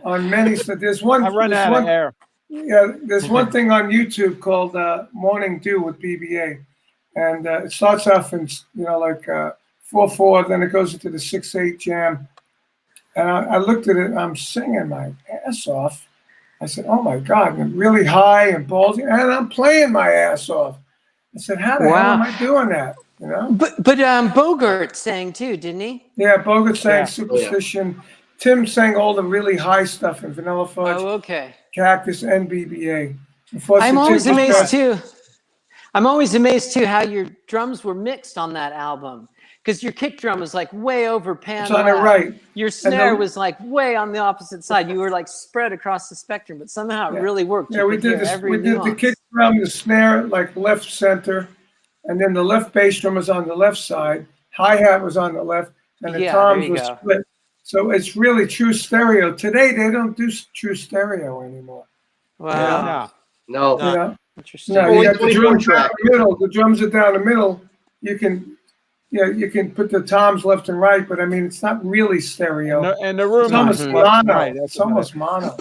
on many. So there's one. I run out of air. Yeah, there's one thing on YouTube called Morning Dew with BBA, and it starts off in like 4/4, then it goes into the 6/8 jam, and I looked at it, and I'm singing my ass off. I said, "Oh my God!" And really high and ballsy, and I'm playing my ass off. I said, "How the hell am I doing that?" You know. But Bogart sang too, didn't he? Yeah, Bogart sang Superstition. Yeah. Tim sang all the really high stuff in Vanilla Fudge. Oh, okay. Cactus and BBA. I'm always amazed too. I'm always amazed too how your drums were mixed on that album. Because your kick drum was like way over pan. It's on the right. Your snare was like way on the opposite side. You were like spread across the spectrum, but somehow it really worked. Yeah, we did this. We did the kick drum, the snare like left center, and then the left bass drum was on the left side. Hi-hat was on the left, and the toms was split. So it's really true stereo. Today they don't do true stereo anymore. Wow. No. Interesting. No, you got the drums down the middle. The drums are down the middle. You can put the toms left and right, but I mean, it's not really stereo. And the room is almost mono. Right. It's almost mono.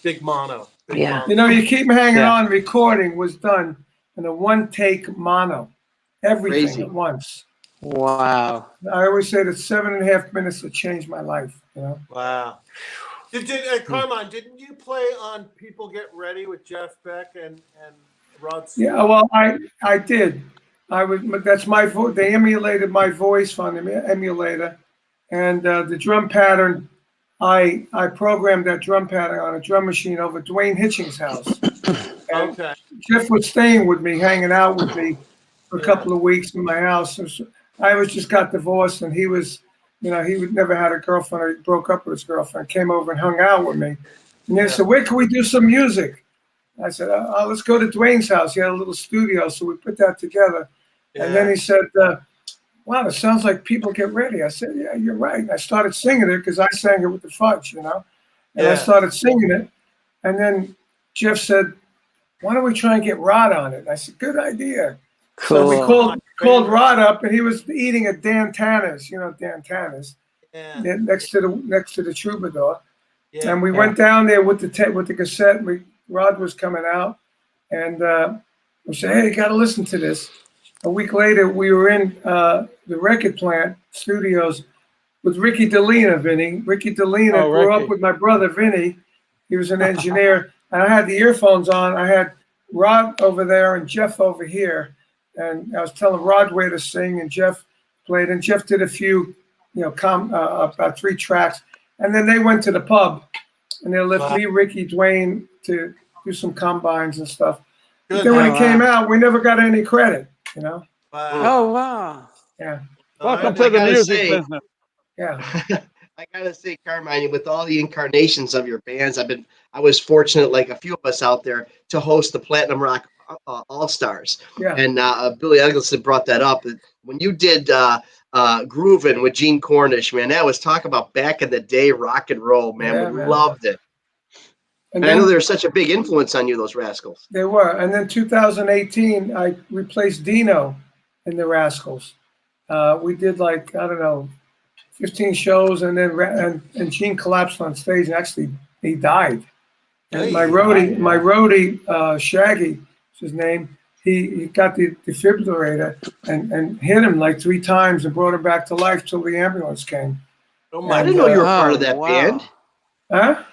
Big mono. Yeah. Mono. You Keep Hanging On recording was done in a one-take mono. Everything at once. Wow. I always say that 7.5 minutes to change my life. Wow. Carmine, didn't you play on People Get Ready with Jeff Beck and Rod Stewart? Yeah, well, I did. That's my voice. They emulated my voice on the emulator, and the drum pattern. I programmed that drum pattern on a drum machine over Dwayne Hitchings' house. Okay. Jeff was staying with me, hanging out with me for a couple of weeks in my house. I just got divorced, and he was, he never had a girlfriend. Or he broke up with his girlfriend. Came over and hung out with me, And they said, where can we do some music? I said, let's go to Dwayne's house. He had a little studio, so we put that together. Yeah. And then he said, wow, it sounds like People Get Ready. I said, yeah, you're right. I started singing it because I sang it with the Fudge, you know. And I started singing it. And then Jeff said, why don't we try and get Rod on it? And I said, good idea. Cool. So we called Rod up, and he was eating at Dan Tanner's, you know, Dan Tanner's, next to the Troubadour. Yeah. And we went down there with the cassette. Rod was coming out, and we said, hey, you got to listen to this. A week later, we were in the record plant studios with Ricky Delina, Vinny. Ricky Delina grew up with my brother, Vinny. He was an engineer. And I had the earphones on. I had Rod over there and Jeff over here. And I was telling Rod where to sing, and Jeff played. And Jeff did a few, you know, about 3 tracks. And then they went to the pub, and they left me, Ricky, Dwayne to do some combines and stuff. But then when it came out, we never got any credit, you know? Wow. Oh, wow. Yeah. Welcome to the music business. Yeah. I gotta say, Carmine, with all the incarnations of your bands, I was fortunate, like a few of us out there, to host the Platinum Rock All-Stars. Yeah. And Billy Eggleston brought that up. When you did Groovin' with Gene Cornish, man, that was talk about back in the day rock and roll, man. We loved it. And I know they were such a big influence on you, those Rascals. They were. And then 2018, I replaced Dino in the Rascals. We did like, I don't know, 15 shows, and then and Gene collapsed on stage, and actually he died. And my roadie, Shaggy, is his name. He got the defibrillator and hit him like 3 times and brought him back to life till the ambulance came. Oh my! I didn't know you were part of that band. Huh?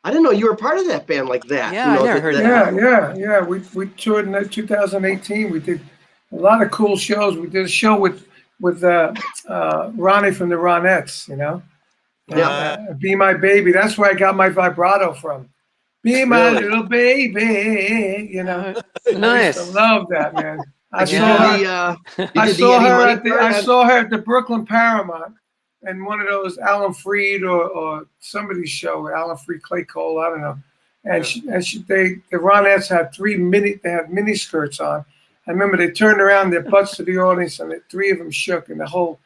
I didn't know you were part of that band like that. Yeah, you know, I never heard that. Yeah. We toured in 2018. We did a lot of cool shows. We did a show with Ronnie from the Ronettes, you know. Be My Baby. That's where I got my vibrato from. Be my little baby, you know. Nice. I used to love that, man. I saw her at the Brooklyn Paramount, and one of those Alan Freed or somebody's show, Alan Freed, Clay Cole, I don't know. And the Ronettes had they had mini skirts on. I remember they turned around their butts to the audience, and the 3 of them shook, and the whole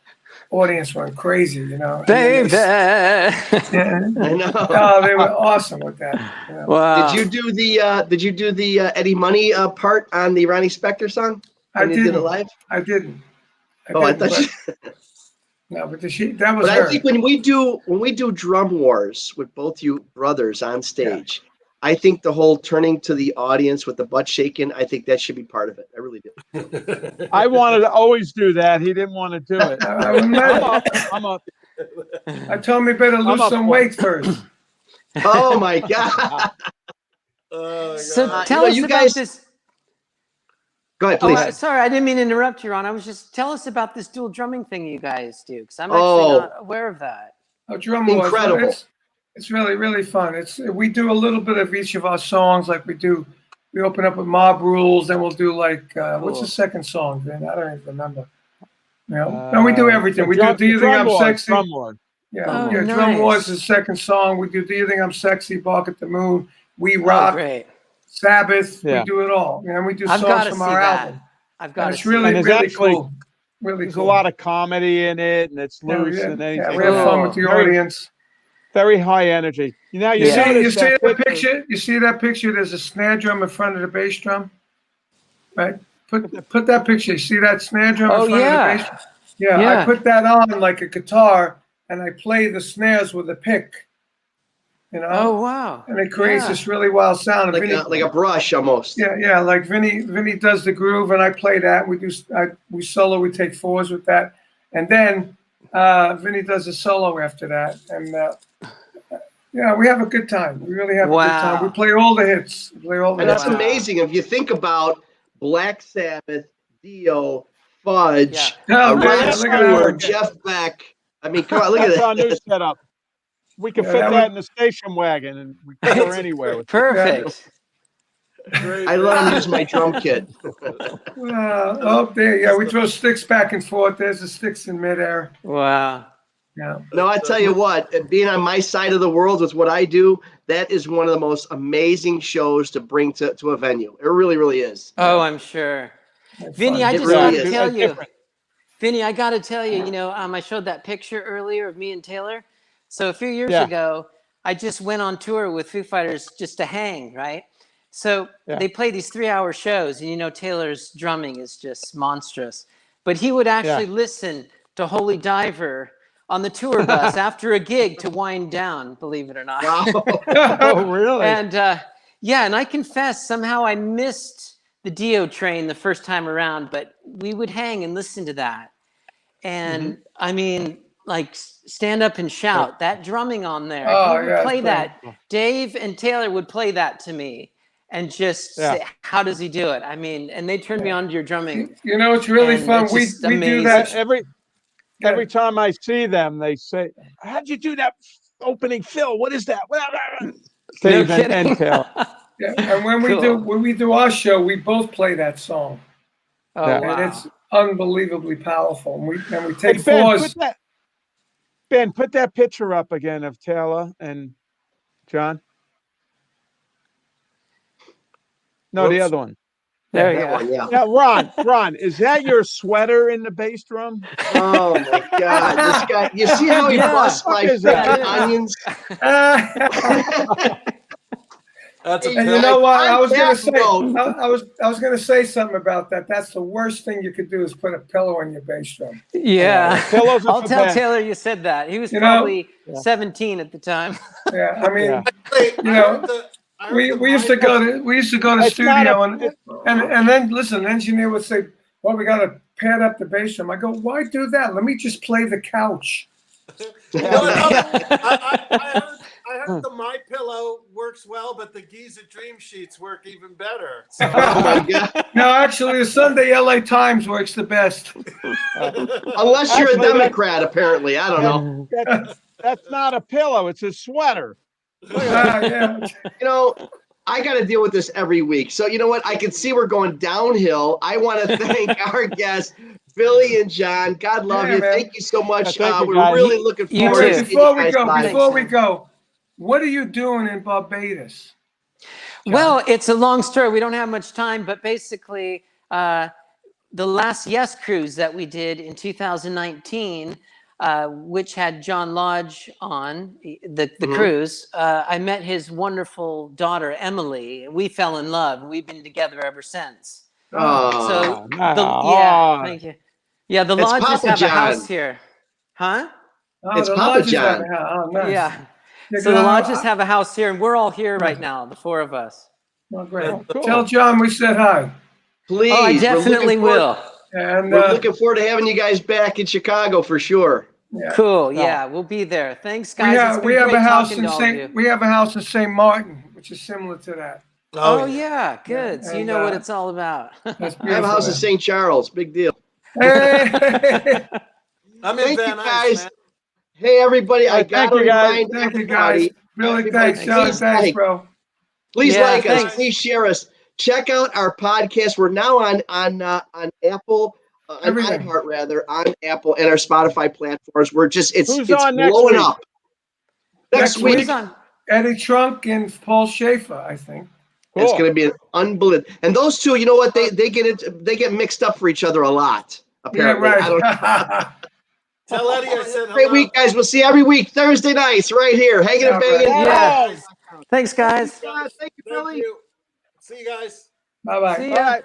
audience went crazy, you know. Baby. I know. Oh, they were awesome with that. You know? Wow. Did you do the Eddie Money part on the Ronnie Spector song? I didn't. Did it live? I didn't. I thought no, but that was. But her. I think when we do Drum Wars with both you brothers on stage, I think the whole turning to the audience with the butt shaking, I think that should be part of it. I really do. I wanted to always do that. He didn't want to do it. I'm up. I told him he better lose some weight first. Oh my God. So tell us about this. Go ahead, please. Sorry, I didn't mean to interrupt you, Ron. I was just tell us about this dual drumming thing you guys do, because I'm actually not aware of that. Drum incredible. Wars. It's really, really fun. We do a little bit of each of our songs, like we open up with Mob Rules, then we'll do like what's the second song, Vin? I don't even remember. You know? No, we do everything. We do you think I'm sexy? Drum Wars. Yeah, Drum Wars is the second song. We do you think I'm sexy? Bark at the Moon. We Rock. Great. Sabbath. We do it all. And we do songs from our album. I've got it's really, really cool. Really there's cool. a lot of comedy in it, and it's loose and anything. Yeah, we have fun with the audience. Very high energy. You know, you see that picture? You see that picture? There's a snare drum in front of the bass drum, right? Put that picture. You see that snare drum in front of the bass drum? Yeah, I put that on like a guitar, and I play the snares with a pick. You know? Oh wow! And it creates this really wild sound. Like a brush almost. Yeah. Like Vinny does the groove, and I play that. We solo. We take 4s with that, and then Vinny does a solo after that, and. We have a good time. We really have a good time. We play all the hits. That's amazing. If you think about Black Sabbath, Dio, Fudge, Rod Stewart, Jeff Beck. I mean, come on, look at that. That's our new setup. We can fit that in the station wagon, and we can go anywhere. With Perfect. I let him use my drum kit. There. Yeah, we throw sticks back and forth. There's the sticks in midair. Wow. Yeah. No, I tell you what, being on my side of the world with what I do, that is one of the most amazing shows to bring to a venue. It really, really is. Oh, I'm sure. That's Vinny, fun. I It just really got to is. tell you, Different. Vinny, I got to tell you, I showed that picture earlier of me and Taylor. So a few years Yeah. ago, I just went on tour with Foo Fighters just to hang, right? So they play these 3-hour shows, and Taylor's drumming is just monstrous. But he would actually listen to Holy Diver on the tour bus after a gig to wind down, believe it or not. Wow. Oh, really? And and I confess, somehow I missed the Dio train the first time around, but we would hang and listen to that. And I mean, like, stand up and shout, that drumming on there. Oh, He would yeah, play it's that. Dave and Taylor would play that to me and just say, how does he do it? I mean, and they turned me on to your drumming. It's really And fun. it's We just do amazing. that. Every time I see them, they say, "How'd you do that opening fill? What is that?" Dave and Taylor. Yeah. And when we do our show, we both play that song. Oh, Yeah. wow. And it's unbelievably powerful. And we take Hey, Ben, fours. put that picture up again of Taylor and John. No, the other one. There you That go. one, yeah. Now, Ron, is that your sweater in the bass drum? Oh my God, this guy! You see how he busts my What is that? freaking onions? That's a And you know what? I was gonna say something about that. That's the worst thing you could do is put a pillow on your bass drum. Yeah. Pillows are I'll for tell Ben. Taylor you said that. He was probably 17 at the time. Yeah, I mean, Yeah. we used to go to studio and then listen, an engineer would say, "Well, we got to pad up the bass drum." I go, "Why do that? Let me just play the couch." You know what? I heard the My Pillow works well, but the Giza Dream Sheets work even better. So. Oh my God! No, actually, the Sunday LA Times works the best. Unless you're a Democrat, apparently. I don't know. That's not a pillow; it's a sweater. Yeah. I got to deal with this every week. So you know what? I can see we're going downhill. I want to thank our guests, Billy and John. God love you. Man. Thank you so much. Yeah, thank you, We're guys. really looking You forward too. to seeing you guys live. Before we go, what are you doing in Barbados? John? Well, it's a long story. We don't have much time, but basically, the last Yes cruise that we did in 2019, which had John Lodge on the cruise, I met his wonderful daughter, Emily. We fell in love. We've been together ever since. Oh, Thank you. Yeah, the Lodges Papa have John. a house here. Huh? It's the Papa Lodges John. have a house. Oh, nice. Yeah. Yeah, So the good. Lodges have a house here, and we're all here right now, the four of us. Oh, great. Cool. Tell John we said hi. please. Oh, I we're definitely looking forward- will. And We're looking forward to having you guys back in Chicago for sure. Cool. Yeah, we'll be there. Thanks, guys. we have great a house talking in to all of you. we have a house in St. Martin, which is similar to that. Oh, yeah, good. Yeah, So you and, know what it's all about. That's I have a beautiful. house in St. Charles. Big deal. Hey. I'm in Thank you Van Nuys, guys. man. Hey everybody! I Thank got to you, guys. remind Thank you, everybody. guys. Really, everybody, thanks, John. please Thanks, like, bro. please Yeah, like us. thanks. Please share us. Check out our podcast. We're now on Apple, on Everything. iHeart rather, on Apple and our Spotify platforms. We're just it's Who's on next blowing week? up. Next week, Who's on? Eddie Trunk and Paul Schaefer, I think. it's Cool. going to be an unbelievable. And those two, you know what? They get mixed up for each other a lot. Yeah, Apparently, I don't know. right. Tell Eddie I said hello. Great week, guys. We'll see you every week Thursday nights right here. Hanging and Yeah, banging. Yeah. Thanks, guys. Thank you, Thank Billy. you. See you guys. Bye-bye. See All ya. right.